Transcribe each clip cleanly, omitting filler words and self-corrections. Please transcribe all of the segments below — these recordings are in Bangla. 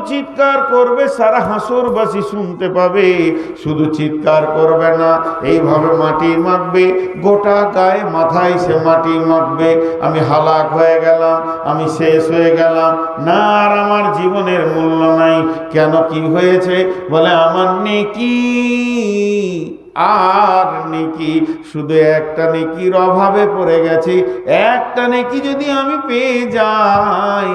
চিৎকার করবে সারা হাসরবাসী শুনতে পাবে, শুধু চিৎকার করবে না, এইভাবে মাটি মাখবে, গোটা গায়ে মাথায় সে মাটি মাখবে। আমি হালাক হয়ে গেলাম, আমি শেষ হয়ে গেলাম, না আর আমার জীবনের মূল্য নাই। কেন, কি হয়েছে? বলে আমার নেকি আর নেকি, শুধু একটা নেকির অভাবে পড়ে গেছি। একটা নেকি যদি আমি পেয়ে যাই,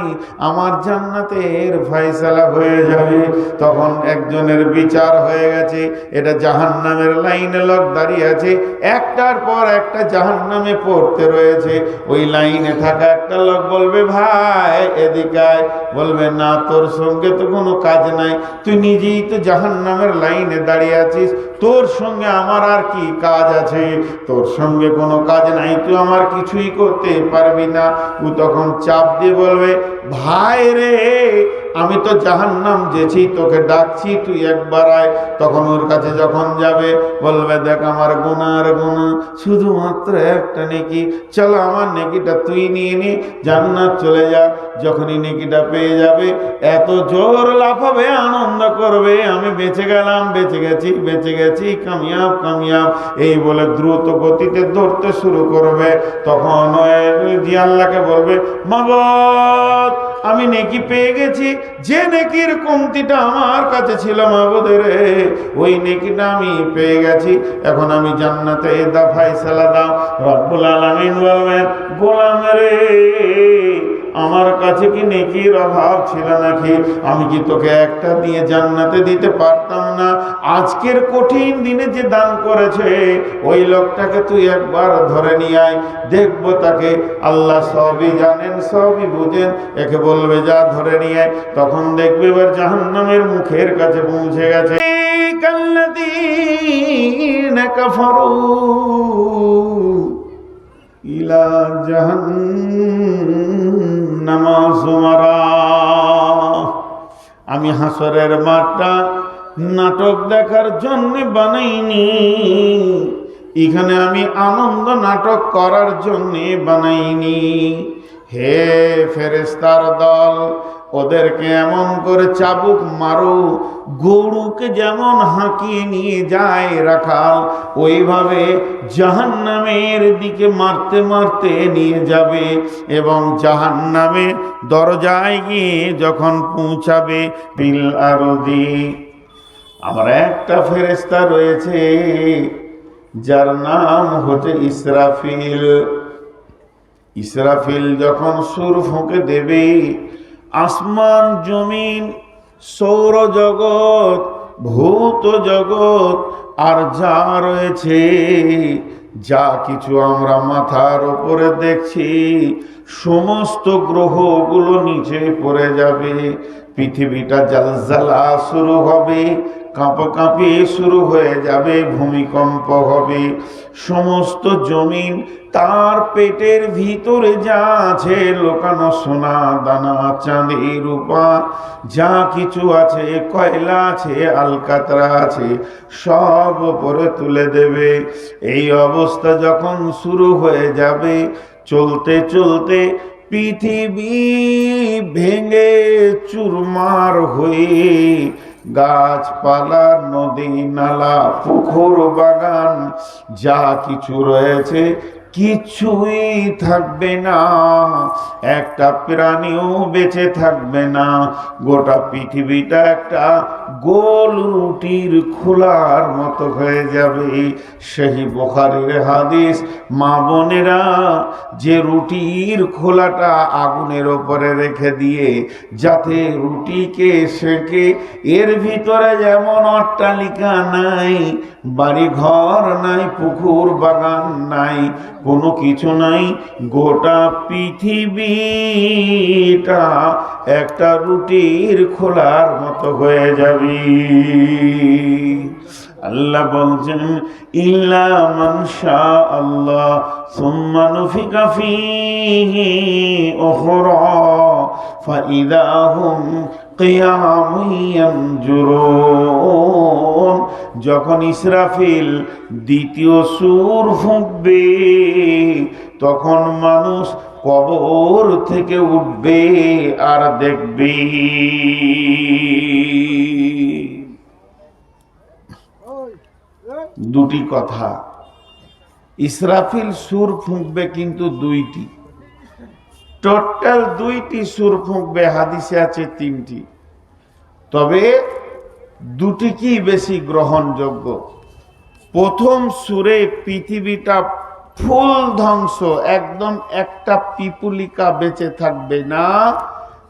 আমার জান্নাতের ফয়সালা হয়ে যাবে। তখন একজনের বিচার হয়ে গেছে, এটা জাহান্নামের লাইনে লোক দাঁড়িয়ে আছে, একটার পর একটা জাহান্নামে পড়তে রয়েছে। ওই লাইনে থাকা একটা লোক বলবে, ভাই এদিকে আয়। বলবে, না, তোর সঙ্গে তো কোনো কাজ নাই, তুই নিজেই তো জাহান্নামের লাইনে দাঁড়িয়ে আছিস, তোর সঙ্গে আমার আর কি কাজ আছে? তোর সঙ্গে কোনো কাজ নাই, তুই আমার কিছুই করতে পারবি না। ও তখন চাপ দিয়ে বলবে, ভাই রে, আমি তো জাহান্নাম যেছি, তোকে ডাকছি, তুই একবার আয়। তখন ওর কাছে যখন যাবে, বলবে, দেখ আমার গুনার গুনাহ শুধুমাত্র একটা নেকি, চলো আমার নেকিটা তুই নিয়ে নি, জান্নাত চলে যা। যখনই নেকিটা পেয়ে যাবে, এত জোর লাফাবে, আনন্দ করবে, আমি বেঁচে গেলাম, বেঁচে গেছি, বেঁচে গেছি, কামিয়াব কামিয়াব, এই বলে দ্রুত গতিতে দৌড়তে শুরু করবে। তখন ওই আল্লাহকে বলবে, মাবুদ, আমি নেকি পেয়ে গেছি, যে নেকির কমতিটা আমার কাছে ছিল মাবুদের, ওই নেকিটা আমি পেয়ে গেছি, এখন আমি জান্নাতে দা ফয়সালা দাও। রব্বুল আলামিন বলবেন, গোলাম রে, আমার কাছে কি নেকির অভাব ছিল নাকি? আমি কি তোকে একটা দিয়ে জান্নাতে দিতে পারতাম না? আজকের কঠিন দিনে যে দান করেছে, ওই লোকটাকে তুই একবার ধরে নিয়ে আয়, দেখবো তাকে। আল্লাহ সবই জানেন, সবই বুঝেন, একে বলবে, যা ধরে নিয়ে আয়। তখন দেখবে এবার জাহান্নামের মুখের কাছে পৌঁছে গেছে। কাল্লাযীনা কাফারু ইলা জাহান্নামা যুমারা। আমি হাসরের মাঠটা নাটক দেখার জন্য বানাইনি, এখানে আমি আনন্দ নাটক করার জন্য বানাইনি। হে ফেরেশতার দল, ওদেরকে এমন করে চাবুক মারো, গরুকে যেমন হাঁকিয়ে নিয়ে যায় রাখাল, ওইভাবে জাহান্নামের দিকে মারতে মারতে নিয়ে যাবে। এবং জাহান্নামের দরজায় গিয়ে যখন পৌঁছাবে, বিল আরদি, আমার একটা ফেরেশতা রয়েছে যার নাম হচ্ছে ইসরাফিল। ইসরাফিল যখন সুর ফুঁকে দেবে, আসমান জমিন, সৌরজগৎ, ভূত জগৎ, আর যা রয়েছে, যা কিছু আমরা মাথার উপরে দেখছি, সমস্ত গ্রহগুলো নিচে পড়ে যাবে। পৃথিবীটা জালজালা শুরু হবে, কাঁপাকাঁপি শুরু হয়ে যাবে, ভূমিকম্প হবে। সমস্ত জমিন, তার পেটের ভিতরে যা আছে লোকানো সোনা দানা, চাঁদি রূপা, যা কিছু আছে, কয়লা আছে, আলকাতরা আছে, সব উপরে তুলে দেবে। এই অবস্থা যখন শুরু হয়ে যাবে, চলতে চলতে পৃথিবী ভেঙে চুরমার হয়ে গাছপালা, নদী নালা, পুকুর বাগান, যা কিছু রয়েছে কিছুই থাকবে না, একটা প্রাণীও বেঁচে থাকবে না। গোটা পৃথিবীটা একটা গোল রুটির খোলার মতো হয়ে যাবে। সেই বুখারীর হাদিস, মা বোনেরা, যে রুটির খোলাটা আগুনের ওপরে রেখে দিয়ে যাতে রুটিকে সেকে, এর ভিতরে যেমন অট্টালিকা নাই, বাড়ি ঘর নাই, পুকুর বাগান নাই, কোনো কিছু নাই, গোটা পৃথিবীটা একটা রুটির খোলার মতো হয়ে যাবে। আল্লাহ বলছেন, ইল্লা মান শাআল্লাহ সুম্মা নুফিকা ফীহি উখরা ফাইযা হুম কিয়ামুন ইয়ানজুরুন। যখন ইসরাফিল দ্বিতীয় সুর ফুঁকবে, তখন মানুষ কবর থেকে উঠবে আর দেখবে। দুটি কথা, ইসরাফিল সুর ফুঁকবে কিন্তু দুইটি, টোটাল দুইটি সুর ফুঁকবে, হাদিসে আছে তিনটি, তবে দুটি কি বেশি গ্রহণযোগ্য। প্রথম সুরে পৃথিবীটা ফুল ধ্বংস, একদম একটা পিপুলিকা বেঁচে থাকবে না।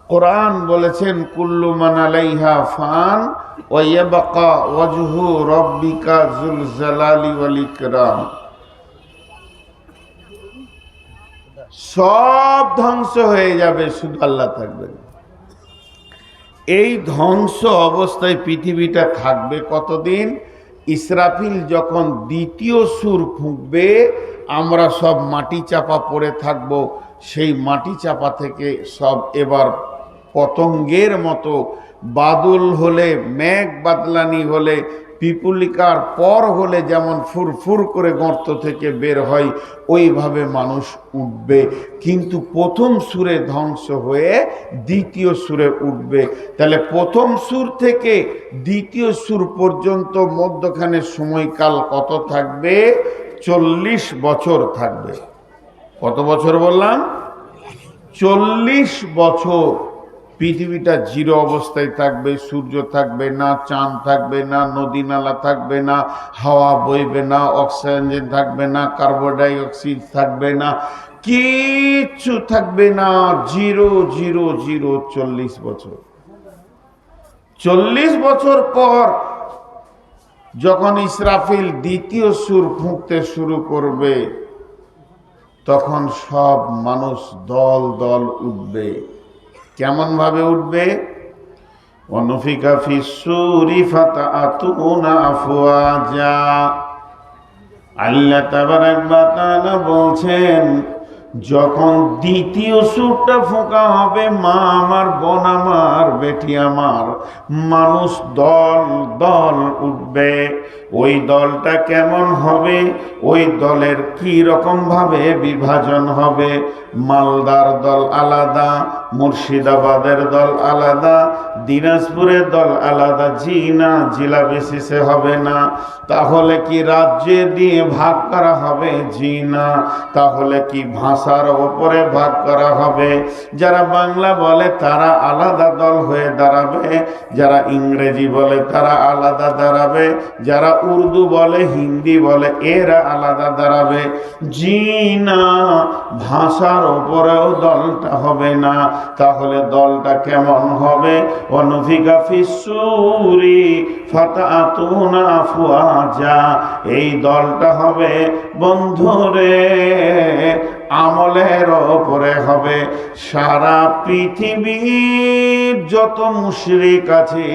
কোরআন বলেছেন কুল্লু মান আলাইহা ফান ওয়া ইয়াবকা ওয়াজহু রাব্বিকা যুল জালালি ওয়াল ইকরাম। সব ধ্বংস হয়ে যাবে, শুধু আল্লাহ থাকবেন। এই ধ্বংস অবস্থায় পৃথিবীটা থাকবে কতদিন? ইসরাফিল যখন দ্বিতীয় সুর ফুঁকবে, আমরা সব মাটি চাপা পড়ে থাকব। সেই মাটি চাপা থেকে সব এবার পতঙ্গের মতো, বাদল হলে, মেঘ বাদলানি হলে, পিপুলিকার পর হলে যেমন ফুরফুর করে গর্ত থেকে বের হয়, ওইভাবে মানুষ উঠবে। কিন্তু প্রথম সুরে ধ্বংস হয়ে দ্বিতীয় সুরে উঠবে। তাহলে প্রথম সুর থেকে দ্বিতীয় সুর পর্যন্ত মধ্যখানে সময়কাল কত থাকবে? 40 বছর থাকবে। কত বছর বললাম? 40 বছর পৃথিবীটা জিরো অবস্থায় থাকবে, সূর্য থাকবে না, চাঁদ থাকবে না, নদী নালা থাকবে না, হাওয়া বইবে না, অক্সিজেন থাকবে না, কার্বন ডাই অক্সাইড থাকবে না, কিচ্ছু থাকবে না, জিরো জিরো জিরো। 40 বছর। 40 বছর পর যখন ইসরাফিল দ্বিতীয় সুর ফুঁকতে শুরু করবে, তখন সব মানুষ দল দল উঠবে। কেমন ভাবে উঠবে? ওয়ানুফিকা ফিস-সূরি ফাতাআতুনা আফওয়াজা। আল্লাহ তাবারাক ওয়া তাআলা বলছেন, যখন দ্বিতীয় সুরটা ফোঁকা হবে, মা আমার, বোন আমার, বেটি আমার, মানুষ দল দল উঠবে। ওই দলটা কেমন হবে? ওই দলের কি রকম ভাবে বিভাজন হবে? মালদার দল আলাদা, মুর্শিদাবাদের দল আলাদা, দিনাজপুরের দল আলাদা। জি না, জেলা বেসিসে হবে না। তাহলে কি রাজ্যে দিয়ে ভাগ করা হবে? জি না। তাহলে কি ভাষার ওপরে ভাগ করা হবে? যারা বাংলা বলে তারা আলাদা দল হয়ে দাঁড়াবে, যারা ইংরেজি বলে তারা আলাদা দাঁড়াবে, যারা উর্দু বলে, হিন্দি বলে, এরা আলাদা দাঁড়াবে। জি না, ভাষার ওপরেও দলটা হবে না। তাহলে দলটা কেমন হবে? ওয়ানুফিকা ফিস-সূরি ফাতাআতুনা আফওয়াজা। এই দলটা হবে বন্ধুরে আমলের ওপরে হবে। সারা পৃথিবীর যত মুশরিক আছে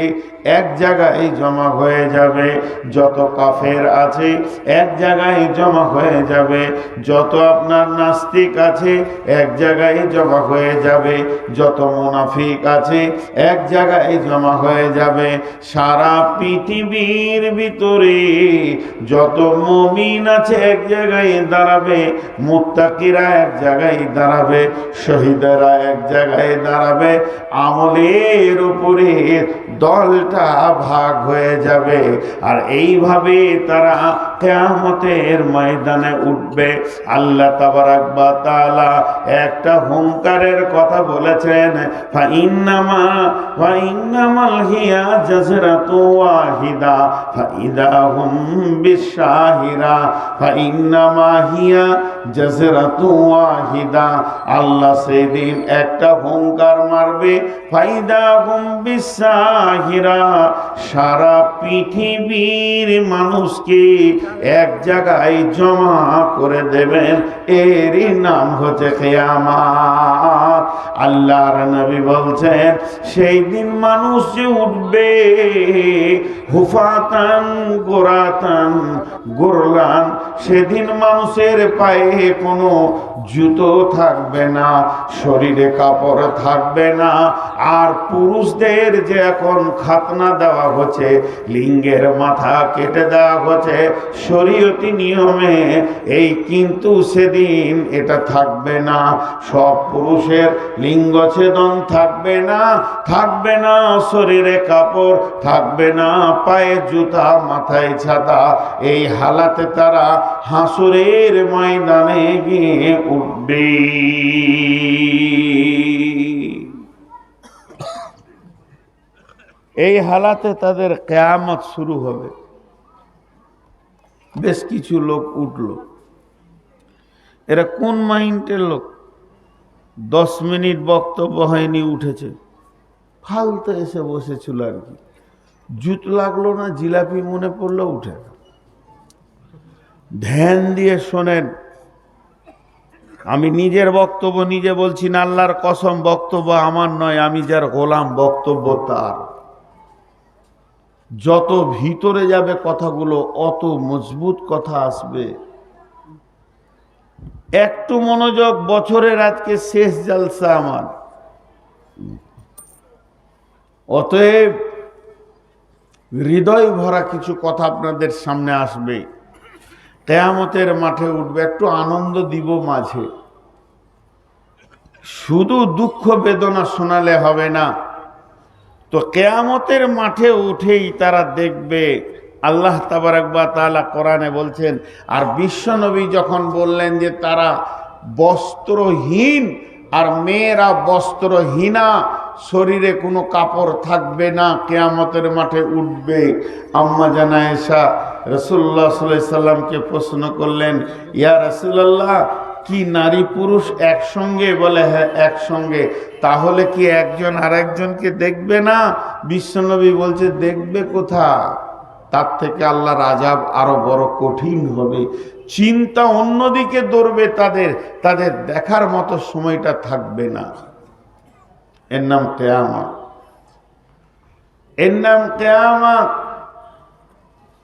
এক জায়গায় জমা হয়ে যাবে, যত কাফের আছে এক জায়গায় জমা হয়ে যাবে, যত আপনার নাস্তিক আছে এক জায়গায় জমা হয়ে যাবে, যত মুনাফিক আছে এক জায়গায় জমা হয়ে যাবে। সারা পৃথিবীর ভিতরে যত মুমিন আছে এক জায়গায় দাঁড়াবে, মুত্তাকিরা এক জায়গায় দাঁড়াবে, শহীদেরা এক জায়গায় দাঁড়াবে। আমলের উপরে দলটা ভাগ হয়ে যাবে। আর এইভাবে তারা কিয়ামতের ময়দানে উঠবে। আল্লাহ তাবারাক ওয়া তাআলা একটা হুঙ্কারের কথা বলেছেন, ফাইন্নামাল হিয়া জাজরাতু ওয়াহিদা ফাইদা হুম বিশাহিরা। ফাইন্নামা হিয়া জাজরাতু ওয়াহিদা। আল্লাহ সেদিন একটা হুঙ্কার মারবে, ফাইদা হুম বিশাহিরা। সারা পৃথিবীর মানুষকে এক জায়গায় জমা করে দেবেন। এরই নাম হচ্ছে কিয়ামত। আল্লাহর নবী বলছেন, সেই দিন মানুষ যে উঠবে, হুফাতান গোরাতান গোরলান, সেদিন মানুষের পায়ে কোনো জুতো থাকবে না, শরীরে কাপড় থাকবে না। আর পুরুষদের যে এখন খাতনা দেওয়া হচ্ছে, লিঙ্গের মাথা কেটে দেওয়া হচ্ছে শরীয়তি নিয়মে, এই কিন্তু সেদিন এটা থাকবে না। সব পুরুষের লিঙ্গ ছেদন থাকবে না, থাকবে না শরীরে কাপড়, থাকবে না পায়ে জুতা, মাথায় ছাতা। এই হালাতে তারা হাসরের ময়দানে গিয়ে উঠবে। এই হালাতে তাদের কিয়ামত শুরু হবে। বেশ কিছু লোক উঠল, এরা কোন মাইন্ডের লোক? 10 মিনিট বক্তব্য হয়নি উঠেছে, ফালতু এসে বসেছিল আর কি, জুত লাগলো না, জিলাপি মনে পড়লো, উঠে। ধ্যান দিয়ে শোনেন, আমি নিজের বক্তব্য নিজে বলছি না, আল্লাহর কসম, বক্তব্য আমার নয়, আমি যার গোলাম বক্তব্য তার। যত ভিতরে যাবে কথাগুলো অত মজবুত কথা আসবে। একটু মনোযোগ, বছরের আজকে শেষ জলসা আমার, অতএব হৃদয় ভরা কিছু কথা আপনাদের সামনে আসবে। কিয়ামতের মাঠে উঠবে, একটু আনন্দ দিব মাঝে, শুধু দুঃখ বেদনা শোনালে হবে না। তো কিয়ামতের মাঠে উঠেই তারা দেখবে, আল্লাহ তাবারাক ওয়া তাআলা কোরআনে বলছেন। আর বিশ্বনবী যখন বললেন যে তারা বস্ত্রহীন আর মেয়েরা বস্ত্রহীনা, শরীরে কোনো কাপড় থাকবে না, কিয়ামতের মাঠে উঠবে। আম্মা জান আয়েশা রাসূলুল্লাহ সাল্লাল্লাহু আলাইহি সাল্লামকে প্রশ্ন করলেন, ইয়া রাসূলুল্লাহ, কি নারী পুরুষ একসঙ্গে? বলে হ্যাঁ একসঙ্গে। তাহলে কি একজন আরেকজনকে দেখবে না? বিশ্বনবী বলছে দেখবে কোথা, তার থেকে আল্লাহর আযাব আরো বড় কঠিন হবে। চিন্তা অন্যদিকে দৌড়বে, তাদের দেখার মতো সময়টা থাকবে না। এর নাম কিয়ামত, এর নাম কিয়ামত।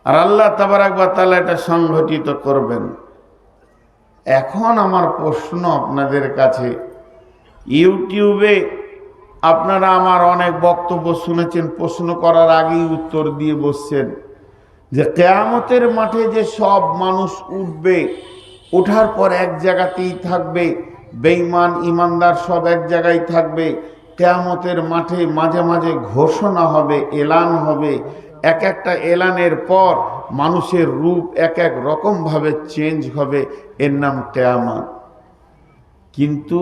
আর আল্লাহ তাবারাক ওয়া তাআলা এটা সংঘটিত করবেন। এখন আমার প্রশ্ন আপনাদের কাছে, ইউটিউবে আপনারা আমার অনেক বক্তব্য শুনেছেন, প্রশ্ন করার আগেই উত্তর দিয়ে বসছেন যে কিয়ামতের মাঠে যে সব মানুষ উঠবে, ওঠার পর এক জায়গাতেই থাকবে, বেঈমান ইমানদার সব এক জায়গায় থাকবে। কিয়ামতের মাঠে মাঝে মাঝে ঘোষণা হবে, এলান হবে, এক একটা এলানের পর মানুষের রূপ এক এক রকম ভাবে চেঞ্জ হবে, এর নাম কিয়ামত। কিন্তু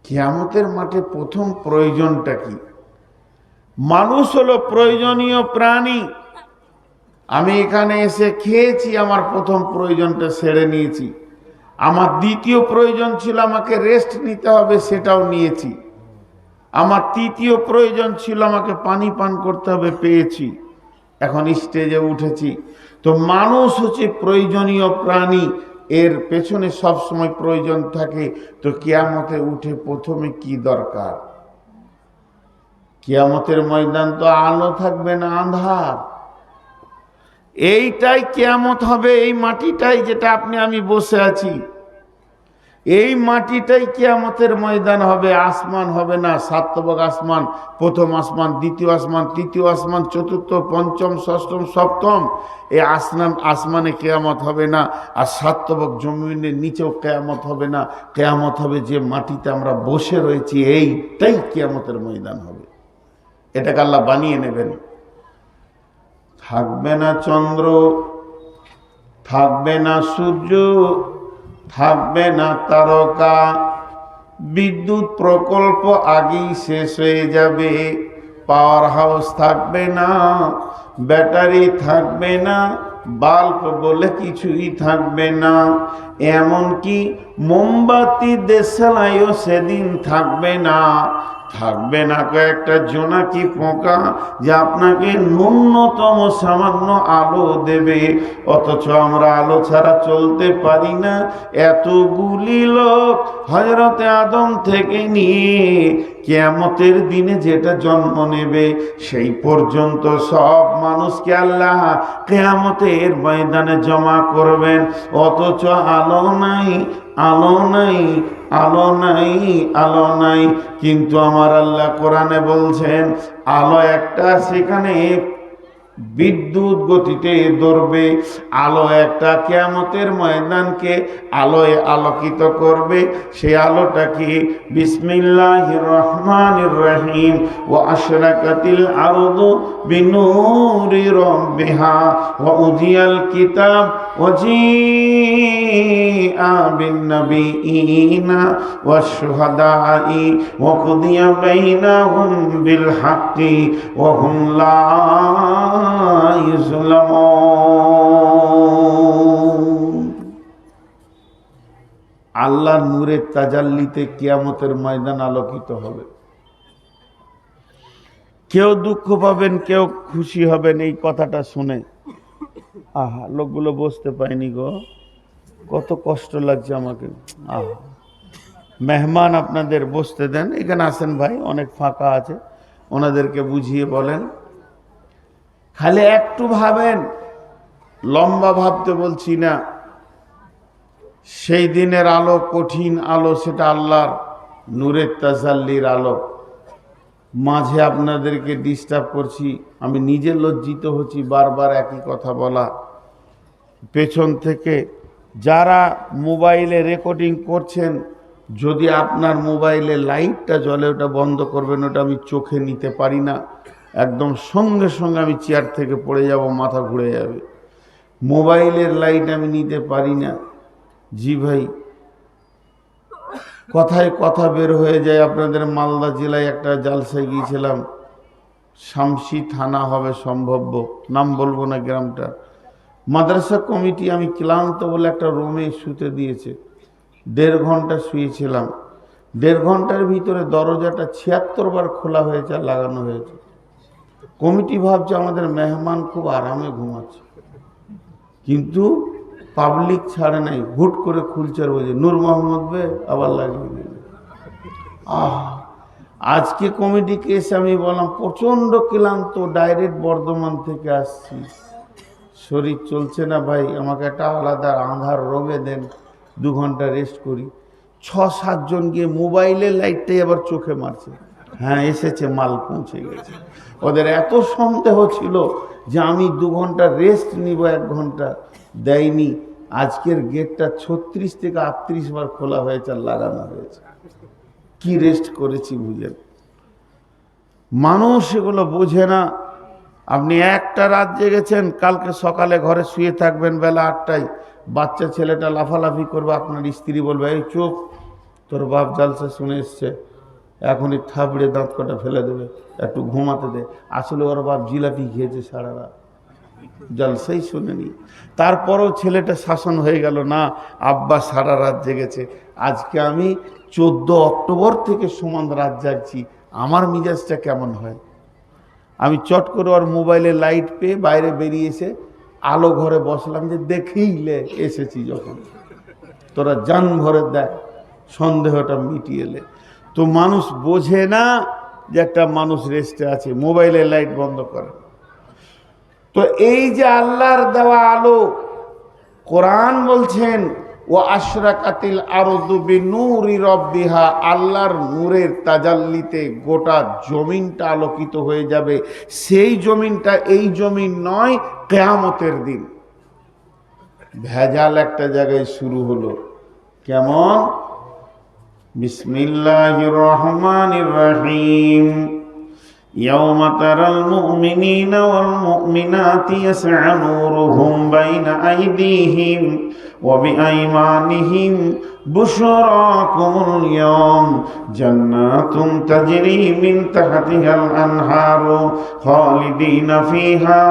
কিয়ামতের মাঠে প্রথম প্রয়োজনটা কি? মানুষ হলো প্রয়োজনীয় প্রাণী। আমি এখানে এসে খেয়েছি, আমার প্রথম প্রয়োজনটা সেরে নিয়েছি। আমার দ্বিতীয় প্রয়োজন ছিল আমাকে রেস্ট নিতে হবে, সেটাও নিয়েছি। আমার তৃতীয় প্রয়োজন ছিল আমাকে পানি পান করতে হবে, পেয়েছি। এখন স্টেজে উঠেছি। তো মানুষ হচ্ছে প্রয়োজনীয় প্রাণী, এর পেছনে সব সময় প্রয়োজন থাকে। তো কিয়ামতে উঠে প্রথমে কি দরকার? কিয়ামতের ময়দান তো আলো থাকবে না, আন্ধার। এইটাই কিয়ামত হবে, এই মাটিটাই যেটা আপনি আমি বসে আছি, এই মাটিটাই কিয়ামতের ময়দান হবে। আসমান হবে না, 7 তবক আসমান, প্রথম আসমান, দ্বিতীয় আসমান, তৃতীয় আসমান, চতুর্থ, পঞ্চম, ষষ্ঠম, সপ্তম, এই আসমানে কিয়ামত হবে না। আর 7 তবক জমিনের নিচেও কিয়ামত হবে না। কিয়ামত হবে যে মাটিতে আমরা বসে রয়েছি, এইটাই কিয়ামতের ময়দান হবে। এটাকে আল্লাহ বানিয়ে নেবেন। থাকবে না চন্দ্র, থাকবে না সূর্য, থাকবে না তারকা, বিদ্যুৎ প্রকল্প আগেই শেষ হয়ে যাবে, পাওয়ার হাউস থাকবে না, ব্যাটারি থাকবে না, বাল্ব বলে কিছুই থাকবে না। এমনকি মোমবাতি দেশালাইও সেদিন থাকবে না। থাকবে না কয়েকটা জোনাকি পোকা যা আপনাকে ন্যূনতম সামান্য আলো দেবে, অথচ আমরা আলো ছাড়া চলতে পারি না। এতগুলি লোক হযরতে আদম থেকে নিয়ে কিয়ামতের দিনে যেটা জন্ম নেবে সেই পর্যন্ত সব মানুষকে আল্লাহ কিয়ামতের ময়দানে জমা করবেন, অথচ আলো নাই, আলো নাই, আলো নাই, আলো নাই। কিন্তু আমার আল্লাহ কোরআনে বলছেন আলো একটা, সেখানে বিদ্যুৎ গতিতে দৌড়বে। আলো একটা কিয়ামতের ময়দানকে আলোয় আলোকিত করবে। সেই আলোটা কি? বিসমিল্লাহির রহমানির রহিম। ওয়া আশরাকাতিল আরদু বিনূরি রাব্বিহা ওয়া উদিয়াল কিতাব ওয়া জিআ বিন নাবিয়িনা ওয়াশ শুহাদাই ওয়া কুদিয়া বাইনাহুম বিল হাক্কি ওয়া হুম লা আল্লাহর নূরের তাজাল্লিতে কিয়ামতের ময়দান আলোকিত হবে। কেউ দুঃখ পাবেন, কেউ খুশি হবেন এই কথাটা শুনে। আহা, লোকগুলো বসতে পায়নি গো, কত কষ্ট লাগছে আমাকে। আহা, মেহমান আপনাদের বসতে দেন, এখানে আসেন ভাই, অনেক ফাঁকা আছে, ওনাদেরকে বুঝিয়ে বলেন। খালি একটু ভাবেন, লম্বা ভাবতে বলছি না। সেই দিনের আলো কঠিন আলো, সেটা আল্লাহর নূরের তাজাল্লির আলো। মাঝে আপনাদেরকে ডিস্টার্ব করছি, আমি নিজে লজ্জিত হচ্ছি বারবার একই কথা বলা। পেছন থেকে যারা মোবাইলে রেকর্ডিং করছেন, যদি আপনার মোবাইলে লাইটটা জ্বলে ওটা বন্ধ করবেন, ওটা আমি চোখে নিতে পারি না। একদম সঙ্গে সঙ্গে আমি চেয়ার থেকে পড়ে যাব, মাথা ঘুরে যাবে। মোবাইলের লাইট আমি নিতে পারি না। জি ভাই, কথায় কথা বের হয়ে যায়। আপনাদের মালদা জেলায় একটা জালসায় গিয়েছিলাম, শামসি থানা হবে সম্ভব্য, নাম বলবো না গ্রামটা। মাদ্রাসা কমিটি আমি ক্লান্ত বলে একটা রুমে শুতে দিয়েছে। 1.5 ঘন্টা শুয়েছিলাম। 1.5 ঘন্টার ভিতরে দরজাটা 76 বার খোলা হয়েছে আর লাগানো হয়েছে। কমিটি ভাবছে আমাদের মেহমান খুব আরামে ঘুমাচ্ছে, কিন্তু পাবলিক ছাড়ে নাই, হুট করে খুলছে আর বলছে নূর মোহাম্মদ বে আবার লাগিয়ে দিল। আজকে কমিটিকে এসে আমি বললাম প্রচন্ড ক্লান্ত, ডাইরেক্ট বর্ধমান থেকে আসছি, শরীর চলছে না ভাই, আমাকে একটা আলাদা আঁধার রবে দেন, 2 ঘন্টা রেস্ট করি। 6-7 জন গিয়ে মোবাইলের লাইটটাই আবার চোখে মারছে। হ্যাঁ এসেছে, মাল পৌঁছে গেছে। ওদের এত সন্দেহ ছিল যে আমি 2 ঘন্টা রেস্ট নিব, 1 ঘন্টা দেয়নি। আজকের গেটটা 36 থেকে 38 বার খোলা হয়েছে আর লাগানো হয়েছে। কি রেস্ট করেছি বুঝেন? মানুষ এগুলো বোঝে না। আপনি একটা রাত জেগেছেন, কালকে সকালে ঘরে শুয়ে থাকবেন বেলা 8টায়, বাচ্চা ছেলেটা লাফালাফি করবে, আপনার স্ত্রী বলবে এই চুপ, তোর বাপ জালসা শুনে এসছে, এখনই থাবড়ে দাঁত কটা ফেলে দেবে, একটু ঘুমাতে দে। আসলে ওর বাপ জিলাপি খেয়েছে সারা রাত, জলসাই শুনেনি। তারপরও ছেলেটা শাসন হয়ে গেল, না আব্বা সারা রাত জেগেছে। আজকে আমি 14 অক্টোবর থেকে সমান রাত জাগছি, আমার মিজাজটা কেমন হয়? আমি চট করে ওর মোবাইলে লাইট পেয়ে বাইরে বেরিয়ে এসে আলো ঘরে বসলাম, যে দেখেইলে এসেছি যখন, তোরা জান ভরে দেখ, সন্দেহটা মিটিয়েলে। তো মানুষ বোঝে না যে একটা মানুষ রেস্টে আছে, মোবাইলের লাইট বন্ধ করে। তো এই যে আল্লাহর দেওয়া আলো, কোরআন বলছেন ও আশরাকাতিল আরদু বিনূরি রাব্বিহা, আল্লাহর নূরের তাজাল্লিতে গোটা জমিনটা আলোকিত হয়ে যাবে। সেই জমিনটা এই জমিন নয়, কিয়ামতের দিন। ভেজাল একটা জায়গায় শুরু হলো, কেমন? বিসমিল্লাহির রহমানির রহিম। يوم ترى المؤمنين والمؤمنات يسعى نورهم بين أيديهم وبأيمانهم بشراكم اليوم جنات تجري من تحتها الأنهار خالدين فيها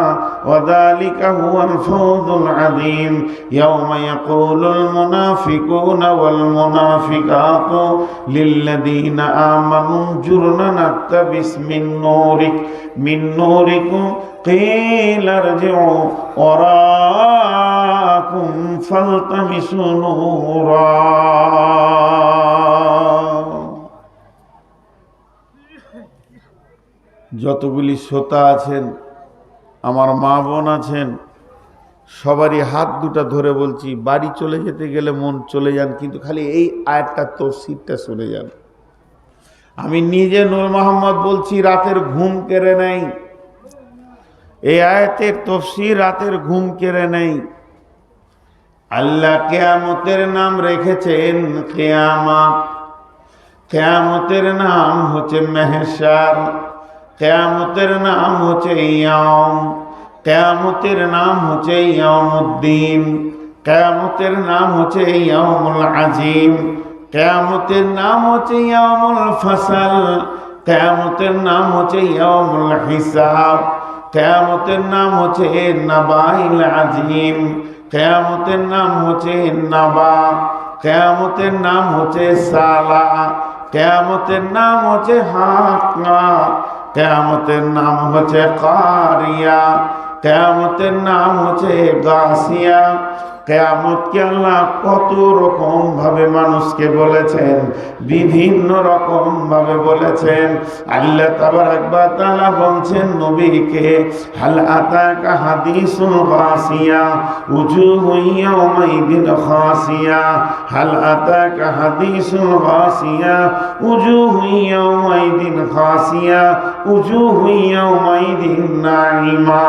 وذلك هو الفوز العظيم يوم يقول المنافقون والمنافقات للذين آمنوا انظرنا نقتبس من نوركم قيل ارجعوا وراءكم فالتمسوا نورا। যতগুলি শ্রোতা আছেন, আমার মা বোন আছেন, সবারই হাত দুটা ধরে বলছি, বাড়ি চলে যেতে গেলে মন চলে যান, কিন্তু খালি এই আয়াতটা তফসিরটা শুনে যান। আমি নিজে নূর মোহাম্মদ বলছি, রাতের ঘুম কেড়ে নেই। এই আয়াতের তফসির রাতের ঘুম কেড়ে নেই। আল্লাহ কিয়ামতের নাম রেখেছেন কিয়ামত। কিয়ামতের নাম হচ্ছে মেহশার, কিয়ামতের নাম হচ্ছে ইয়াউম, কিয়ামতের নাম হচ্ছে ইয়াউমুদ্দিন, কিয়ামতের নাম হচ্ছে ইয়াউমুল আজিম, কিয়ামতের নাম হচ্ছে ইয়াউমুল ফসল, কিয়ামতের নাম হচ্ছে ইয়াউমুল হিসাব, কিয়ামতের নাম হচ্ছে নাবাইল আজিম, কিয়ামতের নাম হচ্ছে নাবা, কিয়ামতের নাম হচ্ছে সালা, কিয়ামতের নাম হচ্ছে হাক্কা, কিয়ামতের নাম হচ্ছে কারিয়া, কিয়ামতের নাম হচ্ছে গাসিয়া। কিয়ামতকে আল্লাহ কত রকম ভাবে মানুষকে বলেছেন, বিভিন্ন রকম ভাবে বলেছেন। আল্লাহ তাবারাক ওয়া তাআলা বলছেন নবীকে, হাল আতাকা হাদিসুল গাসিয়া উজুহু ইয়াওমাইদিন খাসিয়া, হাল আতাকা হাদিসুল গাসিয়া উজুহু ইয়াওমাইদিন খাসিয়া উজুহু ইয়াওমাইদিন নাঈমা।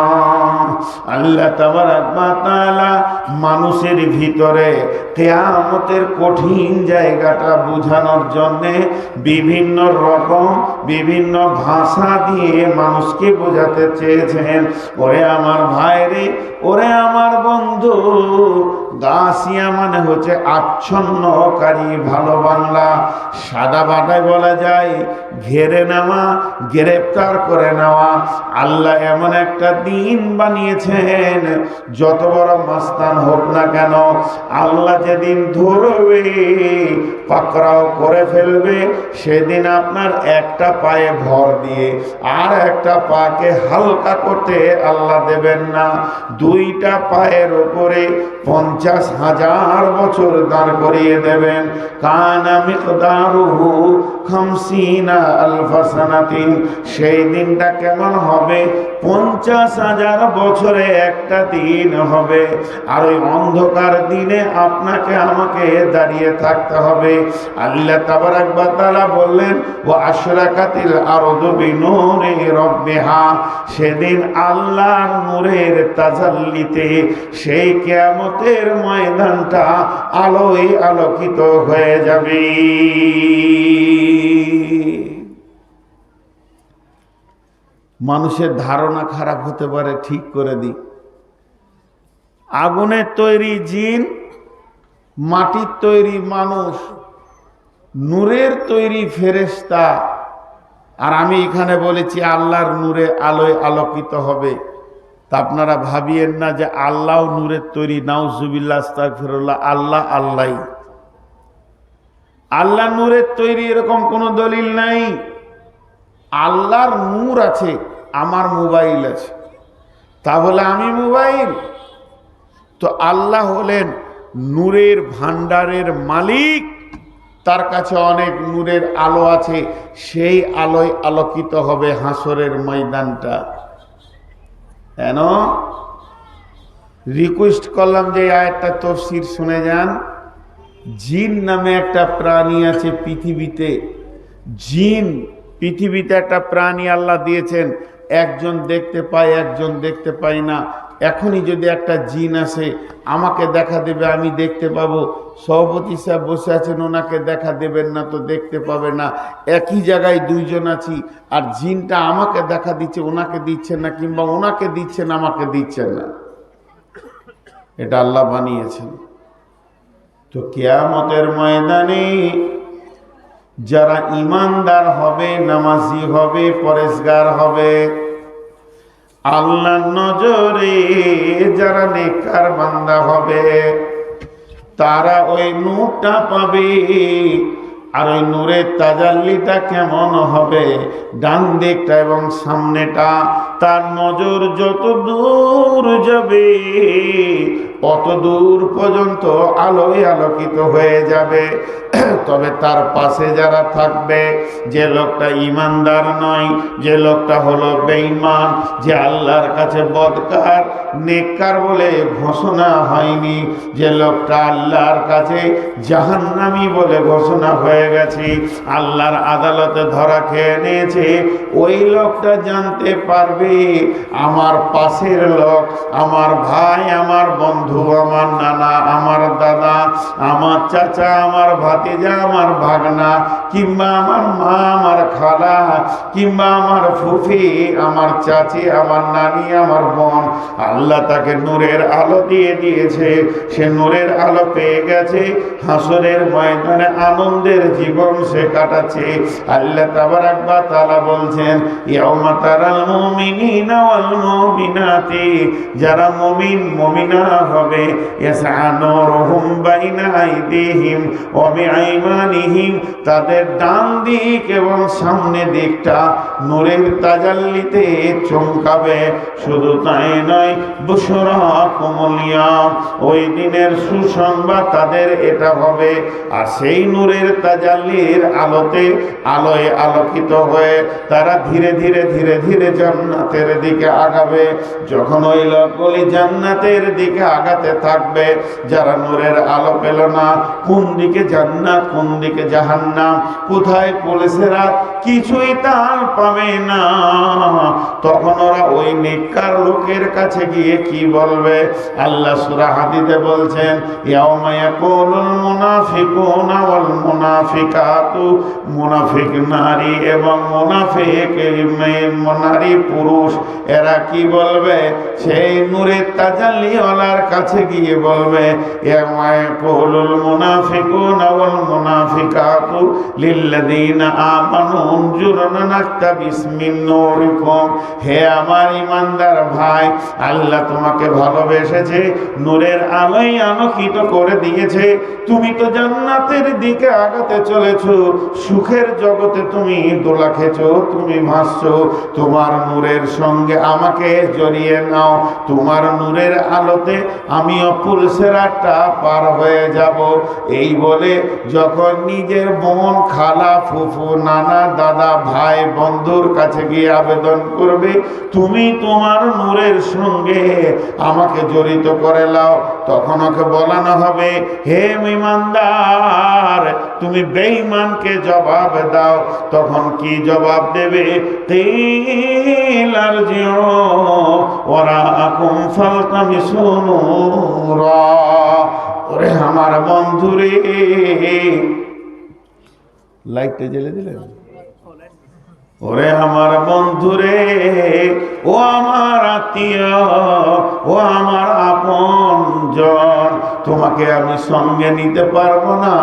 আল্লাহ তাবারাক ওয়া তাআলা মানুষের ভিতরে কিয়ামতের কঠিন জায়গাটা বোঝানোর জন্য বিভিন্ন রকম বিভিন্ন ভাষা দিয়ে মানুষকে বোঝাতে চেয়েছেন। ওরে আমার ভাইরে, ওরে আমার বন্ধু, গাসিয়া মানে হচ্ছে আচ্ছন্নকারী, ভালো বাংলা। সাদা বাটায় বলা যায় ঘেরে নেওয়া, গ্রেফতার করে নেওয়া। আল্লাহ এমন একটা দিন বানিয়েছেন, যত বড় মাস্তান হোক না কেন, আল্লাহ যেদিন ধরবে, পাকড়াও করে ফেলবে, সেদিন আপনার একটা পায়ে ভর দিয়ে আর একটা পাকে হালকা করতে আল্লাহ দেবেন না। দুইটা পায়ের উপরে 50,000 বছর দাঁড় করিয়ে দেবেন। কানা মিকদারুহু 50 আলফা সানাতিন। সেই দিনটা কেমন হবে? 50,000 বছরে একটা দিন হবে। আর ওই অন্ধকার দিনে আপনাকে আমাকে দাঁড়িয়ে থাকতে হবে। আল্লাহ তাবারাক ওয়া তাআলা বললেন, ওয়া আশরাকাতিল আরদু বিনূরি রাব্বিহা। সেদিন আল্লাহর নূরের তাজাল্লিতে সেই কিয়ামতের ময়দানটা আলোয় আলোকিত হয়ে যাবে। মানুষের ধারণা খারাপ হতে পারে, ঠিক করে দিই। আগুনের তৈরি জিন, মাটির তৈরি মানুষ, নূরের তৈরি ফেরেশতা, আর আমি এখানে বলেছি আল্লাহর নূরে আলোয় আলোকিত হবে। তা আপনারা ভাবিয়েন না যে আল্লাহ নূরের তৈরি। নাউজুবিল্লাহ, আস্তাগফিরুল্লাহ। আল্লাহ আল্লাহই, আল্লাহ নূরের তৈরি এরকম কোনো দলিল নাই। আল্লাহর নূর আছে, আমার মোবাইল আছে, তা বলে আমি মোবাইল? তো আল্লাহ হলেন নূরের ভান্ডারের মালিক, তার কাছে অনেক নূরের আলো আছে, সেই আলোয় আলোকিত হবে হাসরের ময়দানটা। কেন রিকোয়েস্ট করলাম যে আয়াতটা তাফসীর শুনে যান। জিন নামে একটা প্রাণী আছে পৃথিবীতে। জিন পৃথিবীতে একটা প্রাণী আল্লাহ দিয়েছেন, একজন দেখতে পায়, একজন দেখতে পায় না। এখনই যদি একটা জিন আসে, আমাকে দেখা দেবে, আমি দেখতে পাবো। সভাপতি সাহেব বসে আছেন, ওনাকে দেখা দেবেন না তো দেখতে পাবে না। একই জায়গায় দুইজন আছি, আর জিনটা আমাকে দেখা দিচ্ছে, ওনাকে দিচ্ছেন না, কিংবা ওনাকে দিচ্ছেন, আমাকে দিচ্ছেন না। এটা আল্লাহ বানিয়েছেন। তো কিয়ামতের ময়দানে যারা ইমানদার হবে, নামাজি হবে, পরেশগার হবে, আল্লাহর নজরে যারা নেককার বান্দা হবে, তারা ওই নূরটা পাবে। আর ওই নূরের তাজাল্লিটা কেমন হবে? ডান দিকটা এবং সামনেটা, তার নজর যত দূর যাবে অত দূর পর্যন্ত আলোয় আলোকিত হয়ে যাবে। তবে তার পাশে যারা থাকবে, যে লোকটা ইমানদার নয়, যে লোকটা হলো বেঈমান, যে আল্লাহর কাছে বদকার নেককার বলে ঘোষণা হয়নি, যে লোকটা আল্লাহর কাছে জাহান্নামী বলে ঘোষণা হয়ে গেছে, আল্লাহর আদালতে ধরা খেয়ে নিয়েছে, ওই লোকটা জানতে পারবে আমার পাশের লোক, আমার ভাই, আমার বন্ধু, আমার নানা, আমার দাদা, আমার চাচা, আমার ভাতিজা, আমার ভাগনা, কিংবা আমার মা, আমার খালা, কিংবা আমার ফুফি, আমার চাচি, আমার নানি, আমার বোন, আল্লাহ তাকে নূরের আলো দিয়ে দিয়েছে, সে নূরের আলো পেয়ে গেছে, হাসরের ময়দানে আনন্দের জীবন সে কাটাচ্ছে। আল্লাহ তাবারাক ওয়া তাআলা বলছেন, ইয়াউমা তারাল মুমিনিনা ওয়াল মুমিনাতি, যারা মুমিন মুমিনা হবে, ইয়াসআ নূরুহুম বাইনা আইদিহিম ওয়া বিআইমানিহিম, তাদের ডান দিক এবং সামনে দিকটা নূরের তাজাল্লিতে চমকাবে। শুধু তাই নয়, বুশরাকুমুল ইয়াম, ওই দিনের সুসংবাদ তাদের এটা হবে। আর সেই নূরের তাজাল্লির আলোতে, আলোয় আলোকিত হয়ে তারা ধীরে ধীরে ধীরে ধীরে জান্নাতের দিকে আগাবে। যখন ওই লোকগুলি জান্নাতের দিকে আগাতে থাকবে, যারা নূরের আলো পেল না, কোন দিকে জান্নাত কোন দিকে জাহান্নাম, কোথায় পুলিশেরা, কিছুই তার পাবে না, তখন ওরা ওই নেককার লোকের কাছে গিয়ে কি বলবে? আল্লাহ সূরা হাদীদে বলছেন, ইয়াউমা ইয়াকুলুল মুনাফিকুনা ওয়াল মুনাফিকাতু, মুনাফিক নারী এবং মুনাফিক নারী পুরুষ, এরা কি বলবে? সেই নূরের তাজাল্লিওয়ালার কাছে গিয়ে বলবে, ইয়াউমা ইয়াকুলুল মুনাফিকুনা ওয়াল মুনাফিকাতু লিল্লাযীনা আমানু উনজুরনা নাকতাবিস মিন নূরিকুম, হে আমার ইমানদার ভাই, আল্লাহ তোমাকে ভালোবেসেছে, নূরের আলোয় আলোকিত করে দিয়েছে, তুমি তো জান্নাতের দিকে আগাতে চলেছো, সুখের জগতে তুমি দোলা খেছো, তুমি ভাসছো, তোমার নূরের সঙ্গে আমাকে জড়িয়ে নাও, তোমার নূরের আলোতে আমিও পুলসেরাটা পার হয়ে যাব। এই বলে যখন নিজের বোন, খালা, ফুফু, নানা, দাদা, ভাই, বন্ধুর কাছে গিয়ে আবেদন করবে, তুমি তোমার নূরের সঙ্গে আমাকে জড়িত করে নাও, তখন ওকে বলানো হবে, হে ইমানদার, তুমি বেঈমানকে জবাব দাও। তখন কি জবাব দেবে? তিলার জিও ওয়ারাকুম ফালতামিসু নূরা, ওরে আমার বন্ধুরে, লাইটটা জ্বেলে দিলেন, ওরে আমার বন্ধুরে, ও আমার আত্মীয়, ও আমার আপনজন, তোমাকে আমি সঙ্গে নিতে পারবো না,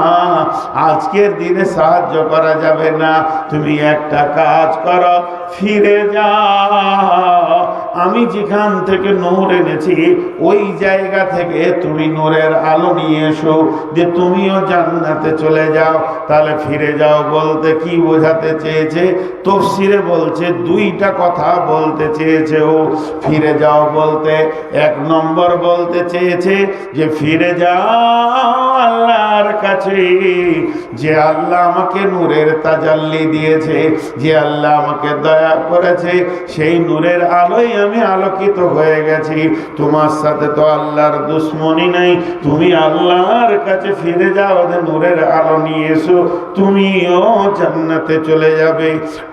আজকের দিনে সাহায্য করা যাবে না, তুমি একটা কাজ করো, ফিরে যাও, আমি যেখান থেকে নূর এনেছি ওই জায়গা থেকে তুমি নূরের আলো নিয়ে এসো, যে তুমিও জান্নাতে চলে যাও। তাহলে ফিরে যাও বলতে কি বোঝাতে চেয়েছে? তাফসীরে বলছে দুইটা কথা বলতে চেয়েছে ও। ফিরে যাও বলতে এক নম্বর বলতে চেয়েছে যে ফিরে যাও আল্লাহর কাছে, যে আল্লাহ আমাকে নূরের তাজাল্লি দিয়েছে, যে আল্লাহ আমাকে দয়া করেছে, সেই নূরের আলোয় আমি আলোকিত হয়ে গেছি। তোমার সাথে তো আল্লাহর দুশ্মনী নাই, তুমি আল্লাহর কাছে ফিরে যাও, নূরের আলো নিয়ে এসো, তুমিও জান্নাতে চলে যাবে।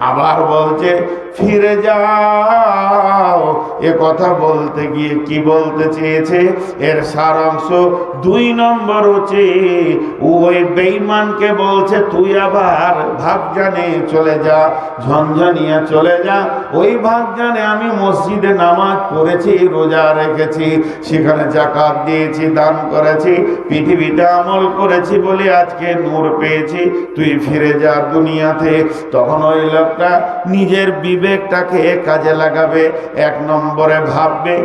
আবার বলছে ফিরে যাও, এ কথা বলতে গিয়ে কি বলতে চেয়েছে? এর সারাংশ দুই নম্বর হচ্ছে ওই বেঈমানকে বলছে তুই আবার ভাগজানে চলে যা, ঝঞ্ঝানিয়া চলে যা, ওই ভাগজানে আমি মসজিদে নামাজ পড়েছি, রোজা রেখেছি, সেখানে যাকাত দিয়েছি, দান করেছি, পৃথিবীতে আমল করেছি বলে আজকে নূর পেয়েছি, তুই ফিরে যা দুনিয়াতে। তখন ওই লোকটা নিজের বিবেকটাকে কাজে লাগাবে। এক নম্বরে ভাববে